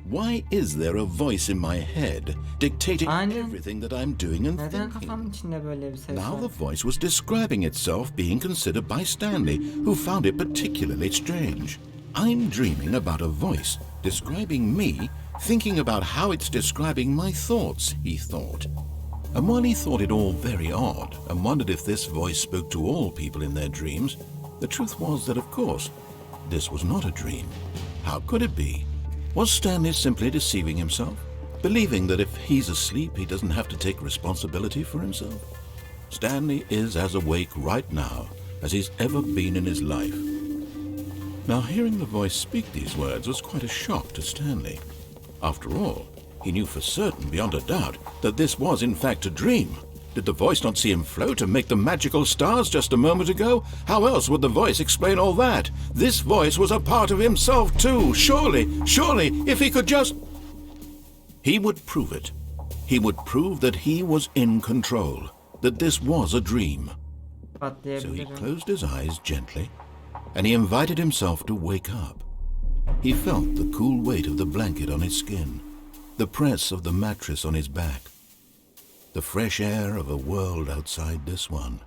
Why is there a voice in my head dictating Aynen. everything that I'm doing and Neden thinking? kafamın içinde böyle bir ses Now var? the voice was describing itself being considered by Stanley, who found it particularly strange. I'm dreaming about a voice describing me, thinking about how it's describing my thoughts, he thought. And while he thought it all very odd and wondered if this voice spoke to all people in their dreams, the truth was that, of course, this was not a dream. How could it be? Was Stanley simply deceiving himself, believing that if he's asleep he doesn't have to take responsibility for himself? Stanley is as awake right now as he's ever been in his life. Now, hearing the voice speak these words was quite a shock to Stanley. After all, he knew for certain, beyond a doubt, that this was in fact a dream. Did the voice not see him float and make the magical stars just a moment ago? How else would the voice explain all that? This voice was a part of himself too. Surely, if he could just... He would prove it. He would prove that he was in control, that this was a dream. So he Patlayabilirim. closed his eyes gently, and he invited himself to wake up. He felt the cool weight of the blanket on his skin, the press of the mattress on his back, the fresh air of a world outside this one.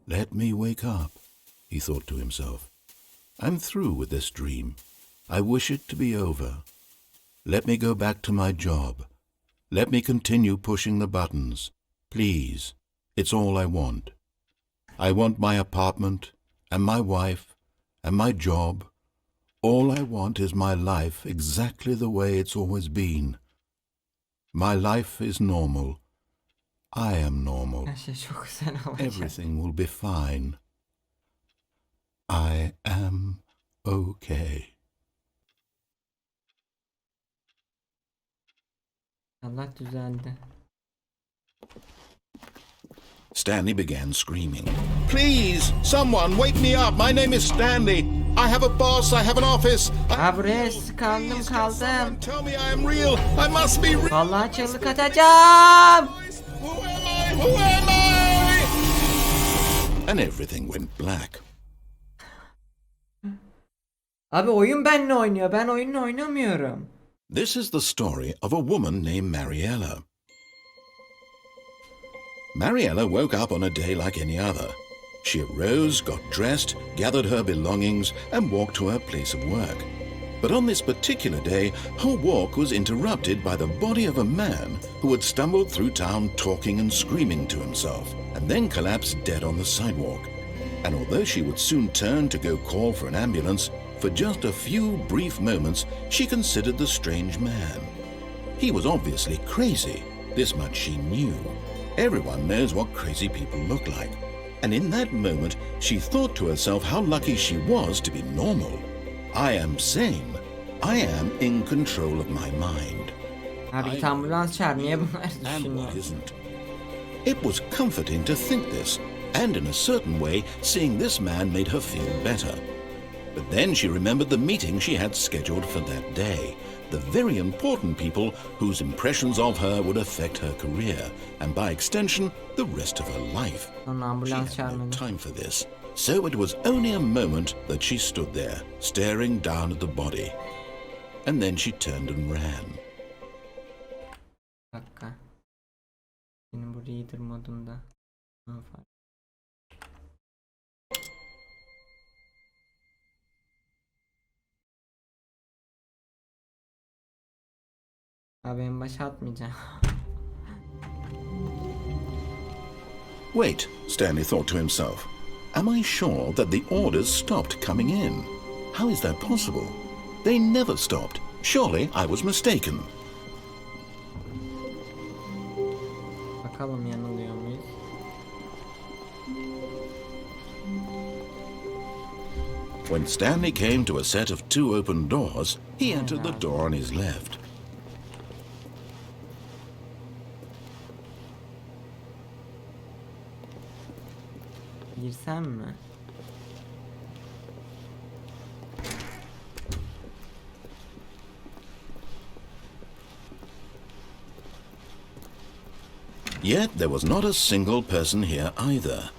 Let me wake up, he thought to himself. I'm through with this dream. I wish it to be over. Let me go back to my job. Let me continue pushing the buttons. Please, it's all I want. I want my apartment and my wife and my job. All I want is my life exactly the way it's always been. My life is normal. I am normal. Her şey çok güzel olacak. Everything will be fine. I am okay. Allah düzeldi. Stanley began screaming. "Please, someone wake me up. My name is Stanley. I have a boss. I have an office. Buraya kaldım. Tell me I am real. I must be real. Vallahi çığlık atacağım. Who am I? Who am I?" And everything went black. Abi oyun benimle oynuyor. Ben oyunla oynamıyorum. This is the story of a woman named Mariella. Mariella woke up on a day like any other. She arose, got dressed, gathered her belongings, and walked to her place of work. But on this particular day, her walk was interrupted by the body of a man who had stumbled through town talking and screaming to himself, and then collapsed dead on the sidewalk. And although she would soon turn to go call for an ambulance, for just a few brief moments she considered the strange man. He was obviously crazy, this much she knew. Everyone knows what crazy people look like. And in that moment, she thought to herself how lucky she was to be normal. I am sane. I am in control of my mind. Abi git ambulans çağır. Niye bunlar And düşünüyor? what isn't? It was comforting to think this, and in a certain way, seeing this man made her feel better. But then she remembered the meeting she had scheduled for that day. The very important people whose impressions of her would affect her career, and by extension, the rest of her life. Sonra She ambulans had no çağırmadı. time for this, so it was only a moment that she stood there, staring down at the body. And then she turned and ran. Bir dakika. Benim bu reader modumda. Abi en başa atmayacağım. Wait, Stanley thought to himself. Am I sure that the orders stopped coming in? How is that possible? They never stopped. Surely I was mistaken. Bakalım yanılıyor muyuz? When Stanley came to a set of two open doors, he entered the door on his left. Girsem mi? Yet there was not a single person here either.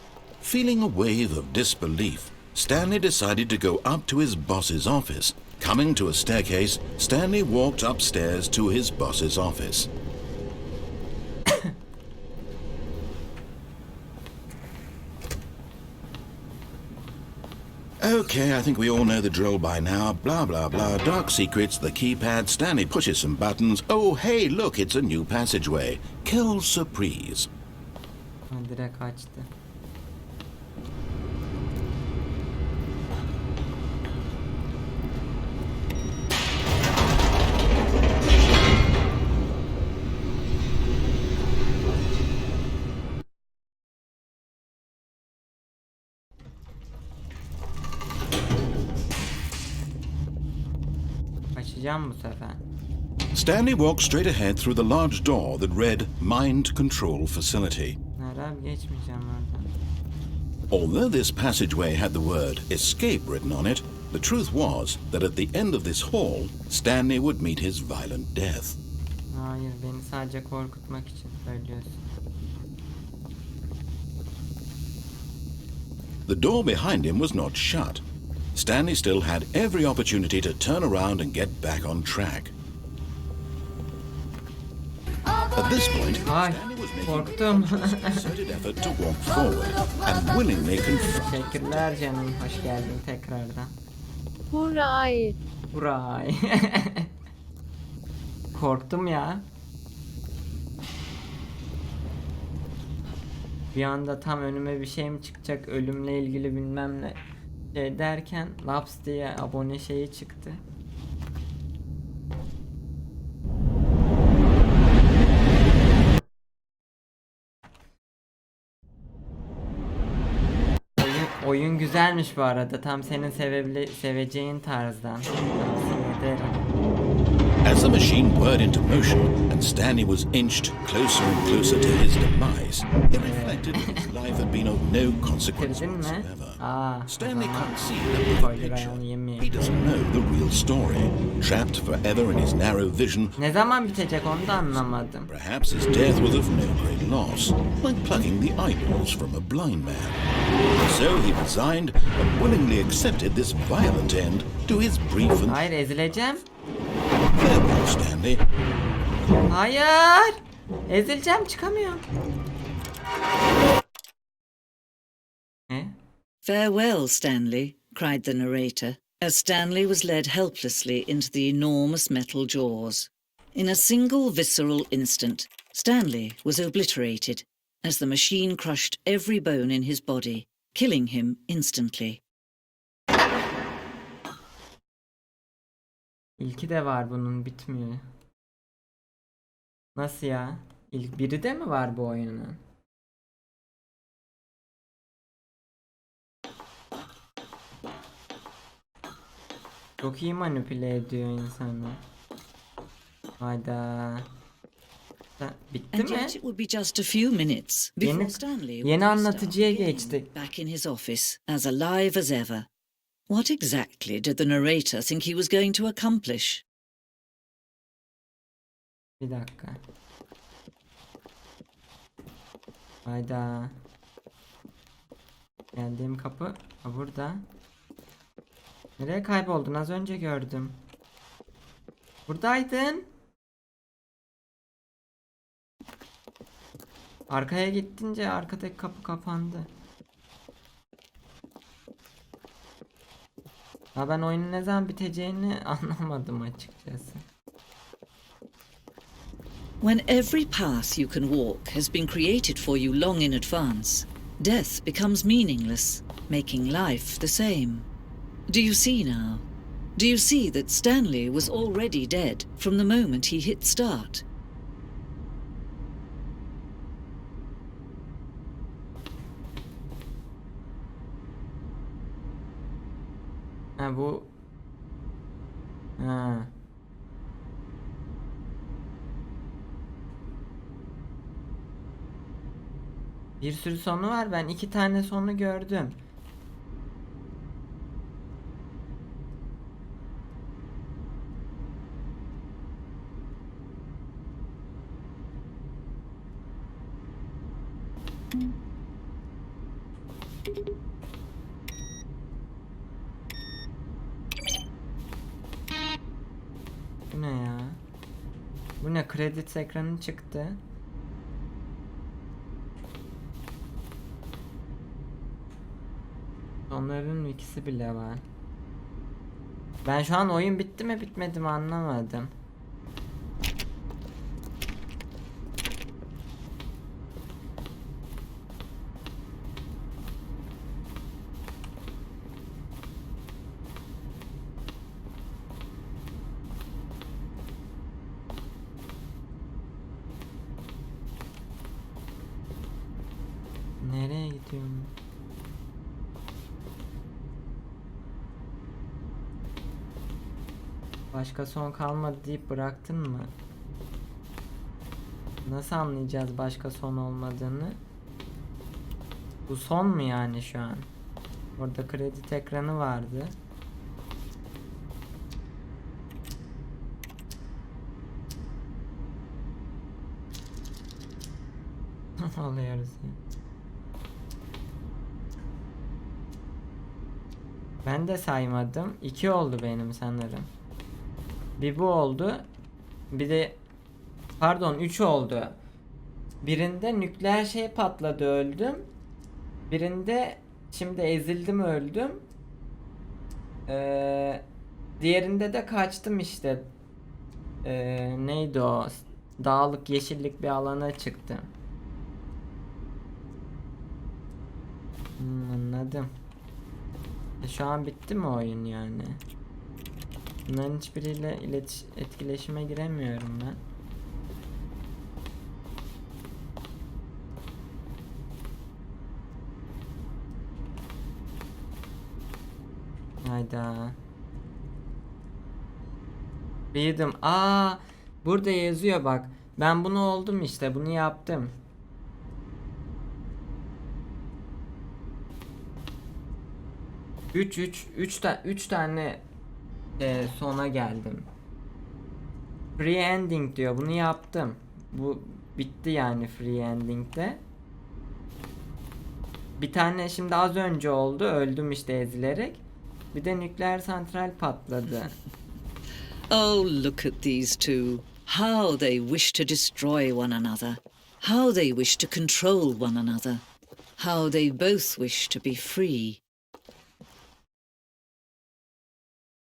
Feeling a wave of disbelief, Stanley decided to go up to his boss's office. Coming to a staircase, Stanley walked upstairs to his boss's office. Okay, I think we all know the drill by now. Blah, blah, blah. Dark secrets, the keypad. Stanley pushes some buttons. Oh, hey, look, it's a new passageway. Quelle surprise. Ha, direkt açtı. Açacağım bu sefer. Stanley walked straight ahead through the large door that read Mind Control Facility. Nerede abi, geçmeyeceğim oradan. Although this passageway had the word escape written on it, the truth was that at the end of this hall, Stanley would meet his violent death. Hayır, beni sadece korkutmak için söylüyorsun. The door behind him was not shut. Stanley still had every opportunity to turn around and get back on track. At this point, Ay, korktum. concerted effort to walk forward and willingly confront. Teşekkürler canım, hoş geldin tekrardan. Buray. Buray. Korktum ya. Bir anda tam önüme bir şey mi çıkacak, ölümle ilgili bilmem ne şey derken laps diye abone şeyi çıktı. Oyun güzelmiş bu arada. Tam senin seveceğin tarzdan. Tavsiye ederim. As As the machine whirred into motion and Stanley was inched closer and closer to his demise, he reflected that his life had been of no consequence Bitirdin mi? whatsoever. Aa, Stanley o zaman can't see the bigger spoiler picture. ayağını He yemeyelim. doesn't know the real story. Trapped forever in his narrow vision, Ne zaman bitecek onu da anlamadım. perhaps his death was of no great loss, like plucking the eyeballs from a blind man. So he resigned and willingly accepted this violent end to his brief and Hayır, ezileceğim. farewell, Stanley. Hayır. Ezileceğim, çıkamıyorum. Ne? Farewell, Stanley, cried the narrator, as Stanley was led helplessly into the enormous metal jaws. In a single visceral instant, Stanley was obliterated as the machine crushed every bone in his body, killing him instantly. İlki de var bunun, bitmiyor. Nasıl ya? İlk biri de mi var bu oyunun? Çok iyi manipüle ediyor insanı. Hayda. Bitti And mi? yet it would be just a few minutes before Stanley would Yeni restart anlatıcıya again, geçtik. back in his office, as alive as ever. What exactly did the narrator think he was going to accomplish? Bir dakika. Hayda. Geldiğim kapı burada. Nereye kayboldun? Az önce gördüm. Buradaydın. Arkaya gittince arkadaki kapı kapandı. Ya ben oyunun ne zaman biteceğini anlamadım açıkçası. When every path you can walk has been created for you long in advance, death becomes meaningless, making life the same. Do you see now? Do you see that Stanley was already dead from the moment he hit start? Ha bu... Ha. Bir sürü sonu var. Ben 2 tane sonu gördüm. Bu ne ya? Bu ne? Kredi ekranı çıktı. Onların ikisi bile var. Ben şu an oyun bitti mi bitmedi mi anlamadım. Nereye gidiyorum? Başka son kalmadı deyip bıraktın mı? Nasıl anlayacağız başka son olmadığını? Bu son mu yani şu an? Orada kredi ekranı vardı. Ne oluyoruz ya? Ben de saymadım. 2 oldu benim sanırım. Bir bu oldu. Bir de pardon 3 oldu. Birinde nükleer şey patladı, öldüm. Birinde şimdi ezildim, öldüm. Diğerinde de kaçtım işte. Neydi o? Dağlık yeşillik bir alana çıktım. Anladım. Şu an bitti mi oyun yani? Bunların hiçbiriyle etkileşime giremiyorum ben. Hayda. Freedom. Burada yazıyor bak. Ben bunu oldum işte. Bunu yaptım. 3 tane sona geldim. Free ending diyor. Bunu yaptım. Bu bitti yani free ending'de. Bir tane şimdi az önce oldu. Öldüm işte ezilerek. Bir de nükleer santral patladı. Oh, look at these two. How they wish to destroy one another. How they wish to control one another. How they both wish to be free.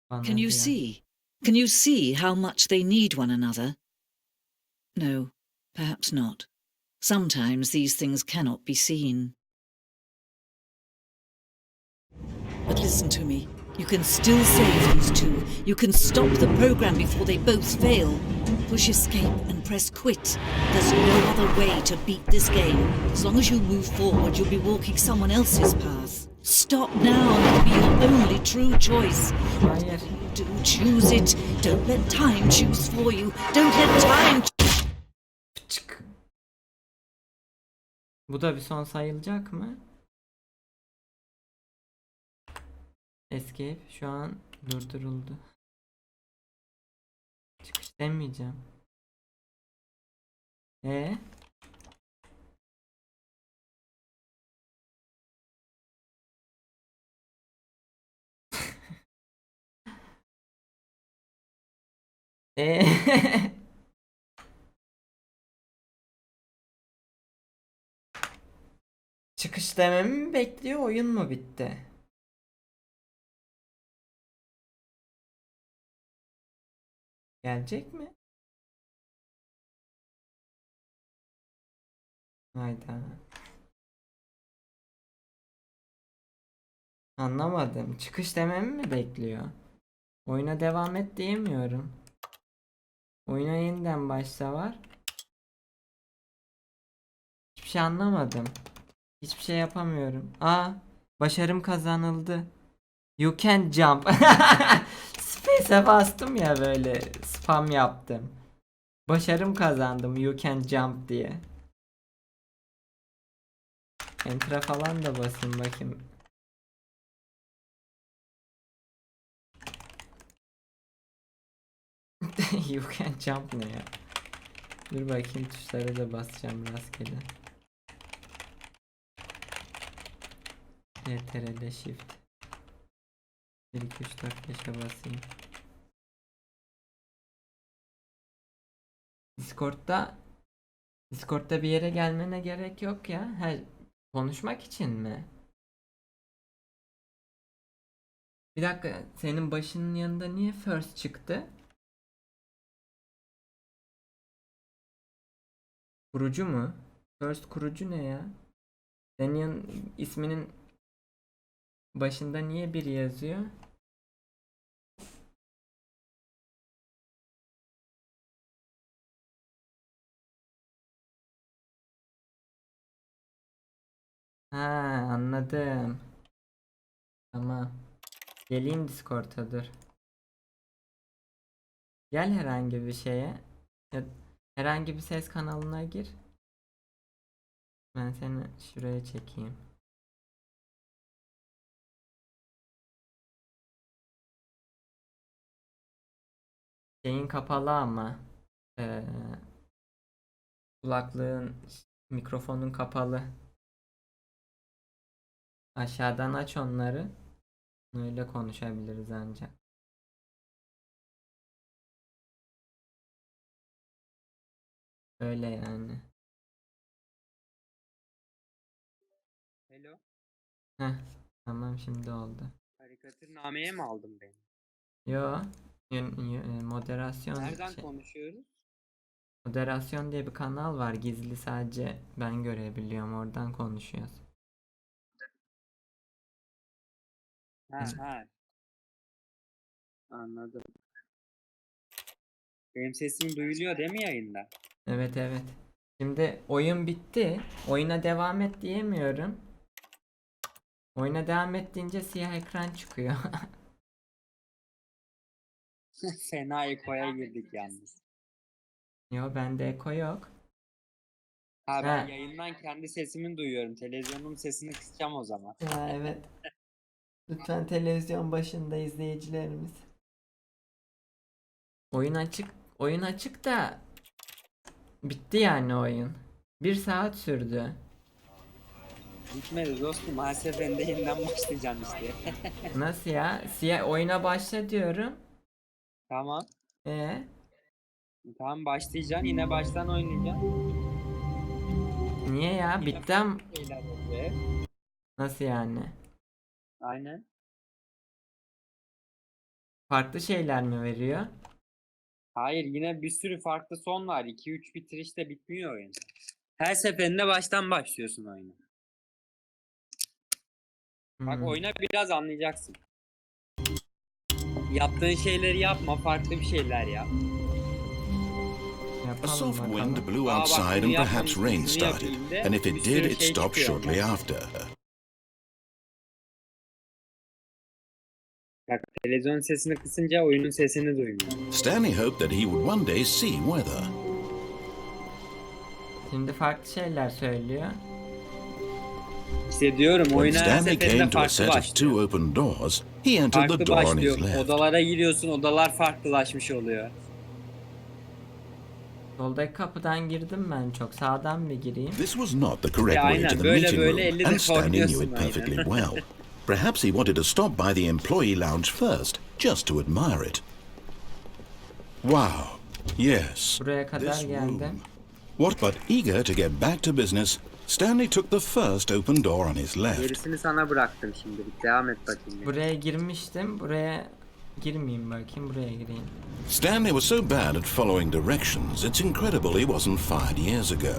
Can you see? Can you see how much they need one another? No, perhaps not. Sometimes these things cannot be seen. But listen to me. You can still save these two. You can stop the program before they both fail. Push escape and press quit. There's no other way to beat this game. As long as you move forward, you'll be walking someone else's path. Stop now and it'll be your only true choice. Hayır. Do choose it. Don't let time choose for you. Don't let time. Çık. Bu da bir son sayılacak mı? Escape şu an durduruldu. Çıkış demeyeceğim. Çıkış dememi mi bekliyor, oyun mu bitti? Gelecek mi? Hayda. Anlamadım. Çıkış dememi mi bekliyor? Oyuna devam et diyemiyorum. Oyuna yeniden başla var. Hiçbir şey anlamadım. Hiçbir şey yapamıyorum. Başarım kazanıldı. You can jump. Space'e bastım ya, böyle spam yaptım. Başarım kazandım you can jump diye. Enter'a falan da basayım bakayım. You can jump ne ya? Dur bakayım, tuşlara da basacağım rastgele. CTRL shift 1 2 3 4 5'e basayım. Discord'da bir yere gelmene gerek yok ya. Konuşmak için mi? Bir dakika, senin başının yanında niye first çıktı? Kurucu mu? First kurucu ne ya? Senin isminin başında niye biri yazıyor? Anladım. Tamam. Geleyim Discord'a, dur. Gel herhangi bir şeye. Herhangi bir ses kanalına gir. Ben seni şuraya çekeyim. Şeyin kapalı ama. Kulaklığın, mikrofonun kapalı. Aşağıdan aç onları. Öyle konuşabiliriz ancak. Öyle yani. Hello. Heh, tamam, şimdi oldu. Karikatürnameye mi aldın beni? Yo, moderasyon Nereden konuşuyoruz? Moderasyon diye bir kanal var, gizli, sadece ben görebiliyorum, oradan konuşuyoruz. Ha. Anladım. Benim sesim duyuluyor değil mi yayında? Evet. Şimdi oyun bitti. Oyuna devam et diyemiyorum. Oyuna devam et deyince siyah ekran çıkıyor. Fena ekoya girdik yalnız. Yo, bende eko yok. Ha, ben He. yayından kendi sesimi duyuyorum. Televizyonun sesini kısacağım o zaman. Ya evet. Lütfen televizyon başında izleyicilerimiz. Oyun açık. Oyun açık da bitti yani oyun. 1 saat sürdü. Bitmedi dostum. Her seferinde yeniden başlayacağım işte. Nasıl ya? Siyah oyuna başla diyorum. Tamam. E Tamam, başlayacaksın. Yine baştan oynayacaksın. niye ya? Yine Bitti ama. farklı şeyler olacak. Nasıl yani? Aynen. Farklı şeyler mi veriyor? Hayır, yine bir sürü farklı son var. 2-3 bitirişte bitmiyor oyun. Her seferinde baştan başlıyorsun oyuna. Bak, Hmm, oyuna biraz anlayacaksın. Yaptığın şeyleri yapma, farklı bir şeyler yap. A yapalım soft wind bakalım. blew Aa, bak, outside bunu and yapmamışsın, perhaps şunu rain started. yapayım de And if bir it sürü did, it şey stopped çıkıyor shortly ondan. after. Bak, televizyonun sesini kısınca oyunun sesini duymuyor. Stanley hoped that he would one day see weather. Şimdi farklı şeyler söylüyor. İşte diyorum, When oyuna her Stanley seferinde came to a farklı set of başlıyor. two open doors, he entered the Farklı door on his başlıyor. left. Odalara giriyorsun, odalar farklılaşmış oluyor. Soldaki kapıdan girdim ben çok. Sağdan mı gireyim? This was not the correct Ya way to aynen, the böyle meeting böyle room, 50 and defa Stanley knew oynuyorsun it perfectly oyunu. well. Perhaps he wanted to stop by the employee lounge first, just to admire it. Wow, yes, Buraya kadar this geldim. room. What but eager to get back to business, Stanley took the first open door on his left. Gerisini sana bıraktım şimdilik. Devam et bakayım. Buraya girmiştim. Buraya girmeyeyim bakayım. Buraya gireyim. Stanley was so bad at following directions, it's incredible he wasn't fired years ago.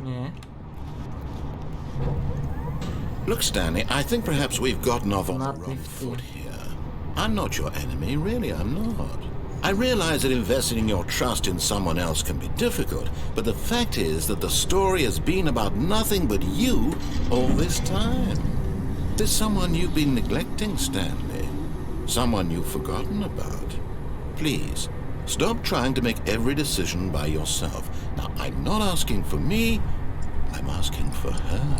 Niye? Look, Stanley, I think perhaps we've gotten off on the Not wrong nifty. foot here. I'm not your enemy, really, I'm not. I realize that investing your trust in someone else can be difficult, but the fact is that the story has been about nothing but you all this time. There's someone you've been neglecting, Stanley. Someone you've forgotten about. Please, stop trying to make every decision by yourself. Now, I'm not asking for me, I'm asking for her.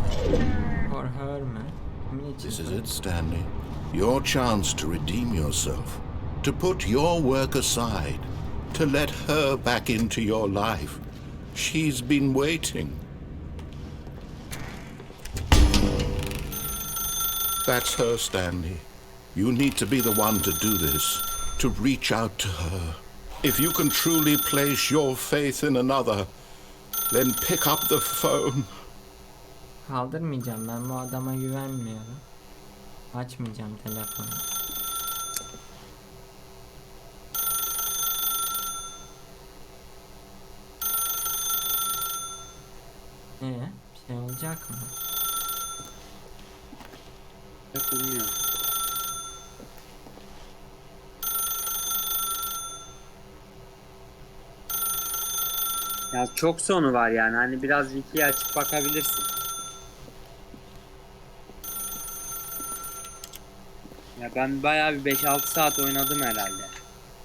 For her mi? Kimin için? This is it, Stanley. Your chance to redeem yourself. To put your work aside. To let her back into your life. She's been waiting. That's her, Stanley. You need to be the one to do this. To reach out to her. If you can truly place your faith in another, then pick up the phone. Kaldırmayacağım, ben bu adama güvenmiyorum. Açmayacağım telefonu. Bir şey olacak mı? Bilmiyorum. Ya çok sonu var yani. Hani biraz wiki'yi açıp bakabilirsin. Ya ben bayağı bir 5-6 saat oynadım herhalde.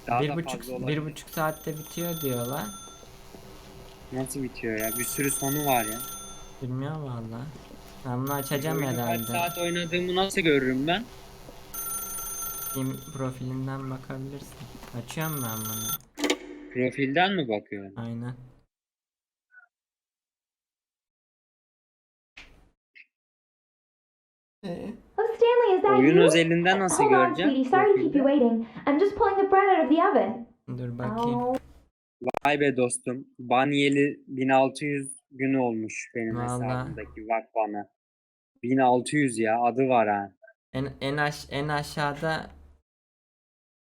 Daha Bir da buçuk, fazla olabilir. 1,5 saatte bitiyor diyorlar. Nasıl bitiyor ya? Bir sürü sonu var ya. Bilmiyorum valla. Ben bunu açacağım Oyunu kaç herhalde. saat oynadığımı nasıl görürüm ben? Steam profilinden bakabilirsin. Açıyorum ben bunu. Profilden mi bakıyorum? Aynen. Oh, Stanley, is that Oyun you? özelinde nasıl Hold on, göreceğim? sweetie. Sorry to keep you waiting. I'm just pulling the bread out of the oven. Dur bakayım. Oh, Vay be dostum. Baniyeli 1600 günü olmuş benim Vallahi. hesabımdaki vakfana. 1600 ya, adı var ha. En aşağıda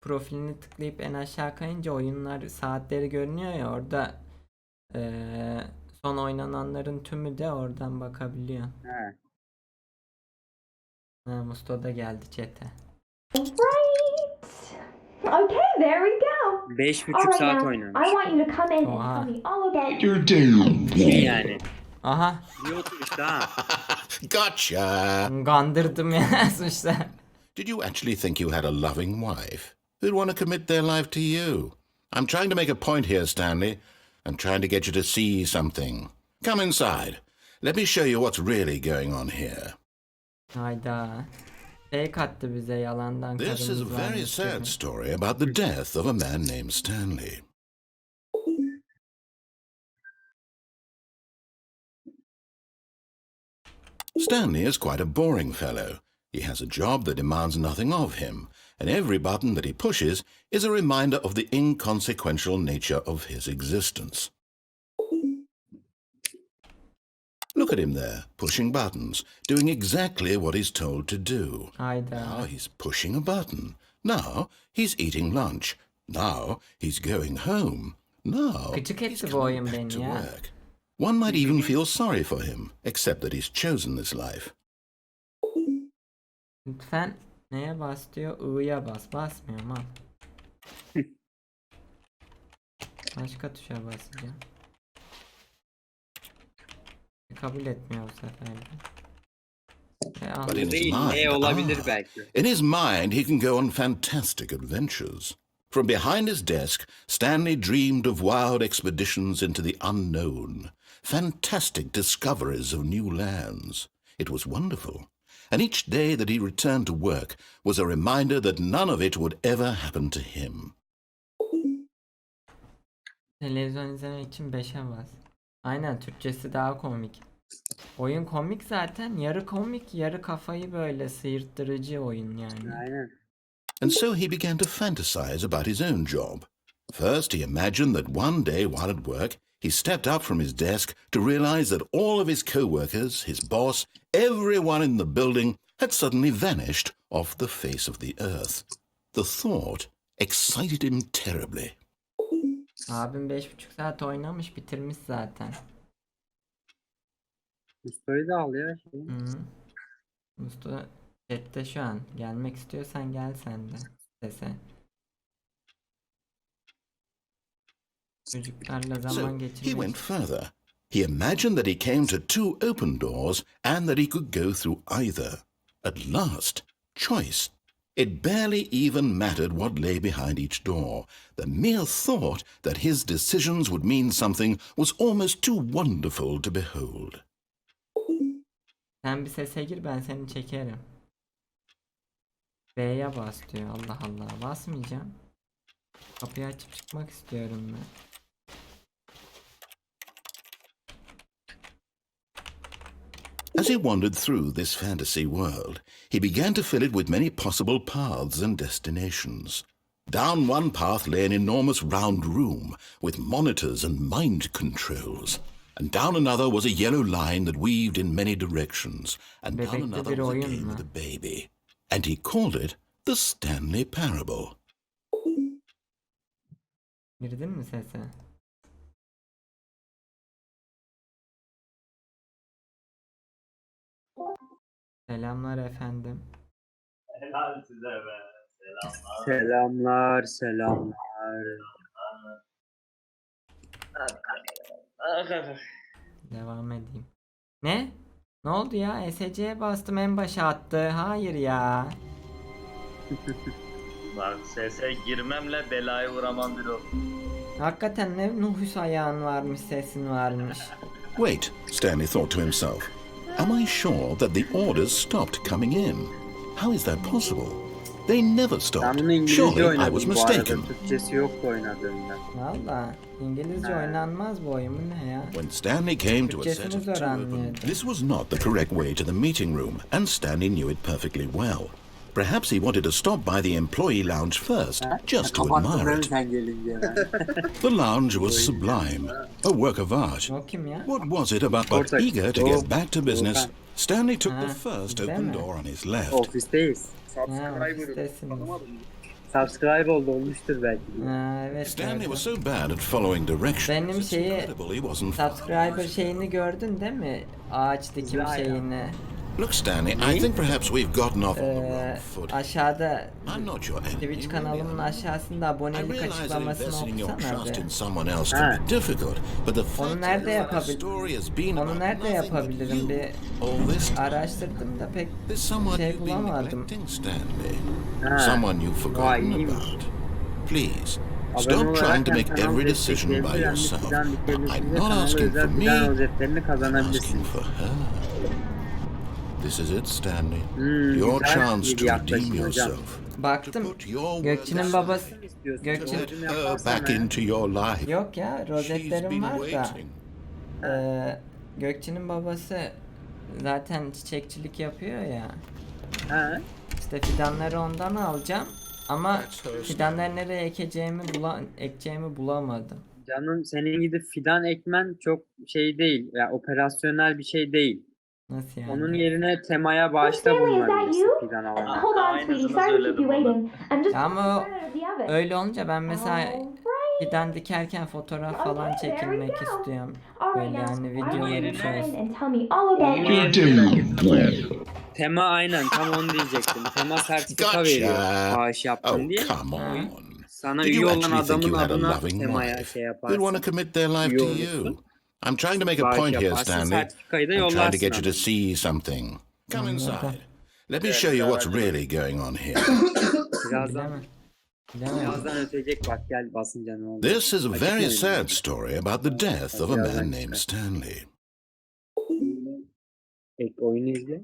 profilini tıklayıp en aşağı kayınca oyunlar saatleri görünüyor ya, orada son oynananların tümü de oradan bakabiliyor. He. Ha, Musto da geldi chat'e. right. Okay, there we go. 5,5 Alright saat now, I oynamış. want you to come in and Oha. tell me all about Yani. Aha. İyi oturmuştu ha. Gotcha! Gandırdım ya suçlar. Did you actually think you had a loving wife who'd want to commit their life to you? I'm trying to make a point here, Stanley. I'm trying to get you to see something. Come inside. Let me show you what's really going on here. Hayda. Fake attı bize yalandan This is a kadınız very varmış sad gibi. story about the death of a man named Stanley. Stanley is quite a boring fellow. He has a job that demands nothing of him, and every button that he pushes is a reminder of the inconsequential nature of his existence. Look at him there, pushing buttons, doing exactly what he's told to do. Hayda. Now he's pushing a button. Now he's eating lunch. Now he's going home. Now Gıcık he's etti bu coming oyun back beni to ya. work. One might even feel sorry for him, except that he's chosen this life. Lütfen neye bas diyor? I'ya bas. Basmıyorum ha. Başka tuşa basacağım. Kabul etmiyor bu sefer de. Al. But in his Değil, mind, ne olabilir belki. in his mind, he can go on fantastic adventures. From behind his desk, Stanley dreamed of wild expeditions into the unknown, fantastic discoveries of new lands. It was wonderful. And each day that he returned to work was a reminder that none of it would ever happen to him. Televizyon izlemek için 5'e bas. Aynen, Türkçesi daha komik. Oyun komik zaten. Yarı komik, yarı kafayı böyle sıyırttırıcı oyun yani. Aynen. And so he began to fantasize about his own job. First, he imagined that one day while at work, he stepped up from his desk to realize that all of his co-workers, his boss, everyone in the building had suddenly vanished off the face of the earth. The thought excited him terribly. Abim 5,5 saat oynamış, bitirmiş zaten. Ustayı da al ya. Hı. Mustafa chatte şu an. Gelmek istiyorsan gel sen de sese. Çocuklarla zaman So he geçirmek. went further. He imagined that he came to two open doors and that he could go through either. At last, choice. It barely even mattered what lay behind each door. The mere thought that his decisions would mean something was almost too wonderful to behold. Sen bir sese gir, ben seni çekerim. B'ye bas diyor. Allah Allah, basmayacağım. Kapıyı açıp çıkmak istiyorum ben. As he wandered through this fantasy world, he began to fill it with many possible paths and destinations. Down one path lay an enormous round room with monitors and mind controls. And down another was a yellow line that weaved in many directions. And down Bebekte another bir was a oyun game mu? with a baby. And he called it the Stanley Parable. Girdin mi sese? Selamlar efendim. Helal size be. Selamlar. Selamlar, selamlar. Devam edeyim. Ne? Ne oldu ya? SC'ye bastım, en başa attı. Hayır ya. Bak sese girmemle belayı vuramam bir o. Hakikaten ne nuhus ayağın varmış, sesin varmış. Wait, Stanley thought to himself. Am I sure that the orders stopped coming in? How is that possible? They never Ben stopped. bunu İngilizce Surely I was oynadım bu mistaken. arada. Türkçesi yoktu oynadığımda. Valla İngilizce oynanmaz bu oyun, bu ne ya? When Stanley came to a set Türkçesini of zor two open, anlıyordu. this was not the correct way to the meeting room, and Stanley knew it perfectly well. Perhaps he wanted to stop by the employee lounge first, just to admire it. Sen gelince. The lounge was sublime, a work of art. O kim ya? What was it about? But Ortak. eager to Doğu. get back to business, Doğukan. Stanley took the Ha, first bizde open mi? door on his left. Ofisteyiz. Ha, ofistesiniz. Subscribe olmuştur belki. Ha, evet. Stanley was gördüm. so bad at following directions. Benim It's şeyi- incredible he wasn't Subscriber şeyini gördün değil mi? Ağaç dikim Güzel ya. şeyini. Look, Stanley, I think perhaps we've gotten off on the wrong foot. Aşağıda I'm not your enemy, Twitch really kanalımın am. aşağısında I abonelik realize that açıklamasını investing your okusana trust be. in someone else can be difficult, but the fact nerede is that the yapabil- story has been Onu about nerede nothing but yapabilirim? you Bir all this time. araştırdım da pek There's someone şey you've been bulamadım. neglecting, Stanley. Ha. Someone you've forgotten iyiymiş. about. Please, Abone stop trying olarak to hem make kanal every decision by destekleyebilir hem de yourself. fidan I'm dikebilirsiniz ve not kanala asking for özel me, fidan rozetlerini I'm kazanabilirsiniz. asking for her. This is it, Stanley. Hmm, Your güzel chance bir to redeem yaklaşım hocam. yourself. To Baktım. put your Gökçe'nin words babası İstiyorsun, Gökçe- Let çocuğunu her yaparsana back ya. into your life. yok ya She's rozetlerim been var da. waiting. Gökçe'nin babası zaten çiçekçilik yapıyor ya. Ha? İşte fidanları ondan alacağım ama That's her fidanları nereye ekeceğimi bulamadım. Canım senin gibi fidan ekmen çok şey değil. Ya operasyonel bir şey değil. Nasıl yani? Onun yerine temaya bağışta Stanley, is that bulunabilirsin you? fidan alana. Hold on, Aynısını sweetie. Sorry to keep söyledim you bana. waiting. I'm just Ama out of the oven. öyle olunca ben mesela Alright. fidan dikerken fotoğraf falan Okay, there we çekilmek go. istiyorum. Alright, Böyle now, hani why don't videolarım you şey mind olsun. and tell me all about Onun your yerine tema aynen tam onu diyecektim. Tema sertifika veriyor Gotcha. bağış yaptın Oh, diye. come Ha. on. Sana Did üye you olan actually think adamın you had a adına loving temaya wife şey who'd want yaparsın. to commit their life Üye to olursun. you? I'm trying to make a Bağış point here, yaparsın, Stanley. sertifikayı da I'm trying to yollarsın get you to ama. see something. Come inside. Let me show you what's really going on here. Birazdan, Bilemem. Bilemem. birazdan ötecek bak gel basınca ne olur. This is a Açık very oyun. sad story about the death of a man named Stanley. Oyunu izle.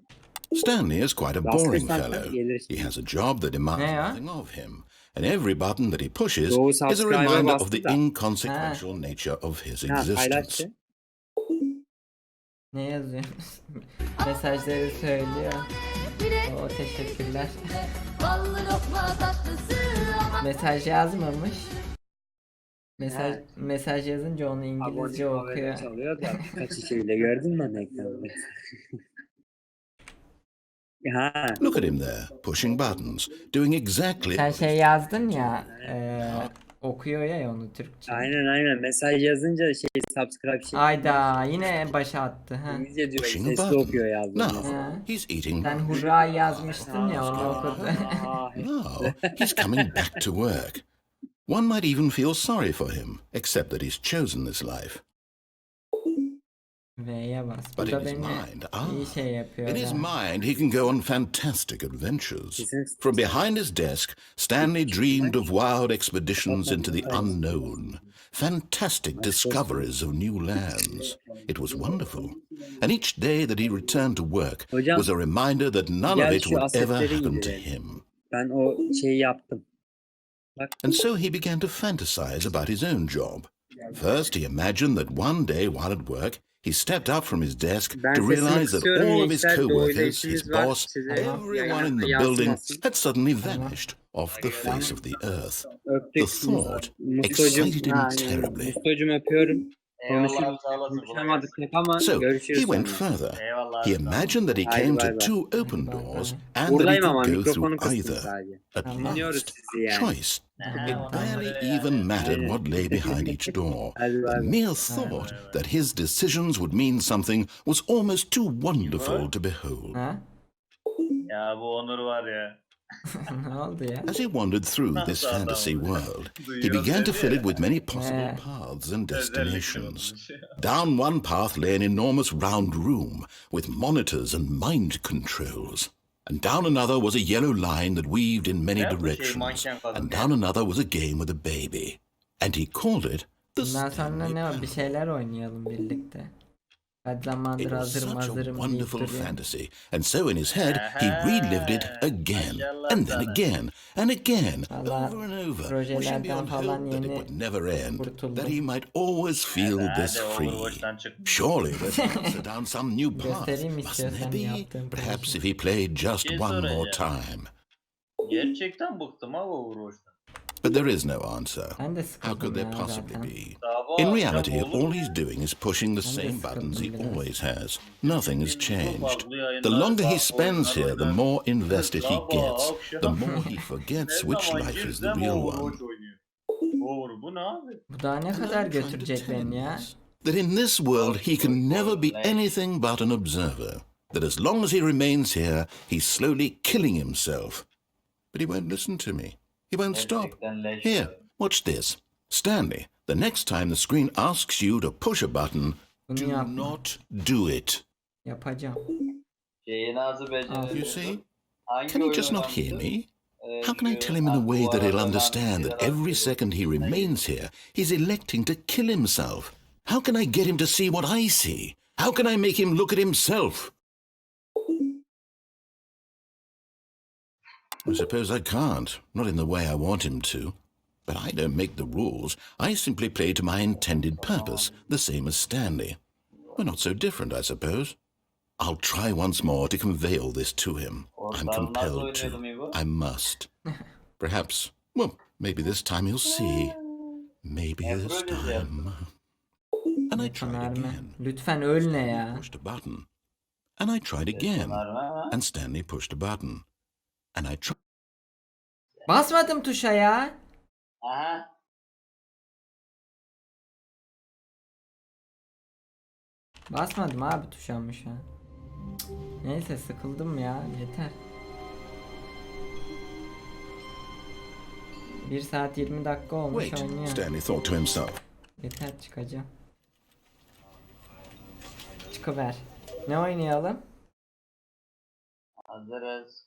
Stanley is quite a boring Bastırsan fellow. gelir. He has a job that demands Ne ya? nothing of him, and every button that he pushes Doğu is a subscribe'a reminder of bastı the da. inconsequential nature of his Ha existence. paylaştı. Ne yazıyor? Mesajları söylüyor. O teşekkürler. Mesaj yazmamış. Mesaj yazınca onu İngilizce Abone okuyor. çalıyor da kaç işiyle gördün mü lan ekranda? Ha. Look at him there, pushing buttons, doing exactly Sen what şey he's yazdın ya, okuyor ya onu Türkçe. Aynen mesaj yazınca şey subscribe şey. Ayda yine başa attı ha. İngilizce diyor pushing a sesli button. okuyor yazdığında. Now he's eating. Sen hurra yazmıştın ya onu okudu. Now he's coming back to work. One might even feel sorry for him, except that he's chosen this life. V'ye bas. Bu But da in his beni mind, iyi şey yapıyor. in his ha. mind, he can go on fantastic adventures. From behind his desk, Stanley dreamed of wild expeditions into the unknown, fantastic discoveries of new lands. It was wonderful. And each day that he returned to work Hocam, was a reminder that none of gel it şu would ever asetleri happen to indirelim. him. Ben o şeyi yaptım. Bak And so he began to fantasize about his own job. First, he imagined that one day while at work, he stepped up from his desk Ben to sesini realize that kısıyorum all of his gençler. Doğuyla co-workers, işiniz his var. boss, Size everyone in the yayına building yansımasın. had suddenly vanished off the face of the earth. Öptük. The thought Musto'cum. excited him terribly. Musto'cum öpüyorum. Eyvallah sağ olasın. Konuşamadık pek ama So görüşürüz he went sonra. further. Eyvallah. He imagined that he Haydi came bay to bay. two open Bay bay. doors and that he Buradayım ama could go mikrofonu through kıstım either. sadece. At Dinliyoruz last, sizi yani. choice. It barely even mattered what lay behind each door. Hadi bay The bay. mere thought that his decisions would mean something was almost too wonderful to behold. Ha? Ya bu Onur var ya. Ne oldu ya? As he wandered through this fantasy world, he began to fill it with many possible paths and destinations. Down one path lay an enormous round room with monitors and mind controls. And down another was a yellow line that weaved in many Ne bu şey, directions. manken kadın And ya? down another was a game with a baby. And he called it the Bundan sonra Stanley ne o? Bir Panel. şeyler oynayalım birlikte. Kaç It zamandır was hazırım such a hazırım deyip wonderful duruyor. fantasy, and so in his head he relived it again, and then again, and again, Vallahi over and over, wishing projelerden beyond falan hope that it yeni would never end, kurtuldum. that he might always feel this Hadi free. Overwatch'tan çık. Surely there's an answer down some new path, Göstereyim mustn't istiyorsan there be? yaptığım Perhaps proje. if he played just Şey one more soracağım. time. Gerçekten bıktım abi Overwatch'tan. But there is no answer. Ben de How could sıkıldım there ya possibly zaten. be? Sabah In akşam reality, olur. all he's doing is pushing the same sıkıldım buttons he biraz. always has. Nothing has changed. farklı yayınlar, The longer he farklı spends oyunlar here, the oynar. more invested he Sabah, gets, akşam. the more he forgets Ne which zaman life is the girsem real one. Overwatch oynuyor. Over bu ne abi? Bu daha ne And kadar I'm trying to götürecek tell him beni ya? this, that in this world he can never be anything but an observer. that as long as he remains here, he's slowly killing himself. But he won't listen to me. He won't stop. Gerçekten leş. Here, watch this. Stanley, the next time the screen asks you to push a button, Bunu do yapma. not do it. Yapacağım. Yayınazı becerebiliyorsun. You see? Hangi Can he oyun just not oynamıştın? hear me? Ee, How can I şu tell him in a way bu that he'll arada understand ben that bir every şeyler second he hatırlıyorum. remains here, he's electing to kill himself? How can I get him to see what I see? How can I make him look at himself? I suppose I can't, not in the way I want him to. But I don't make the rules. I simply play to my intended purpose, the same as Stanley. We're not so different, I suppose. I'll try once more to convey all this to him. I'm Ortadan nasıl compelled oynuyordum İbo? to. I must. Perhaps, well, maybe this time he'll see. Maybe this time. And I tried Önerme. again. Lütfen ölme Stanley ya. pushed a button. And I tried again. Önerme. And Stanley pushed a button. And I tried. Basmadım tuşa ya. Aha. Basmadım abi tuşa ama şu an. Neyse sıkıldım ya. Yeter. 1 saat 20 dakika olmuş Wait, oynuyor. Stanley thought to himself. Yeter çıkacağım. Çıkıver. Ne oynayalım? Hazırız.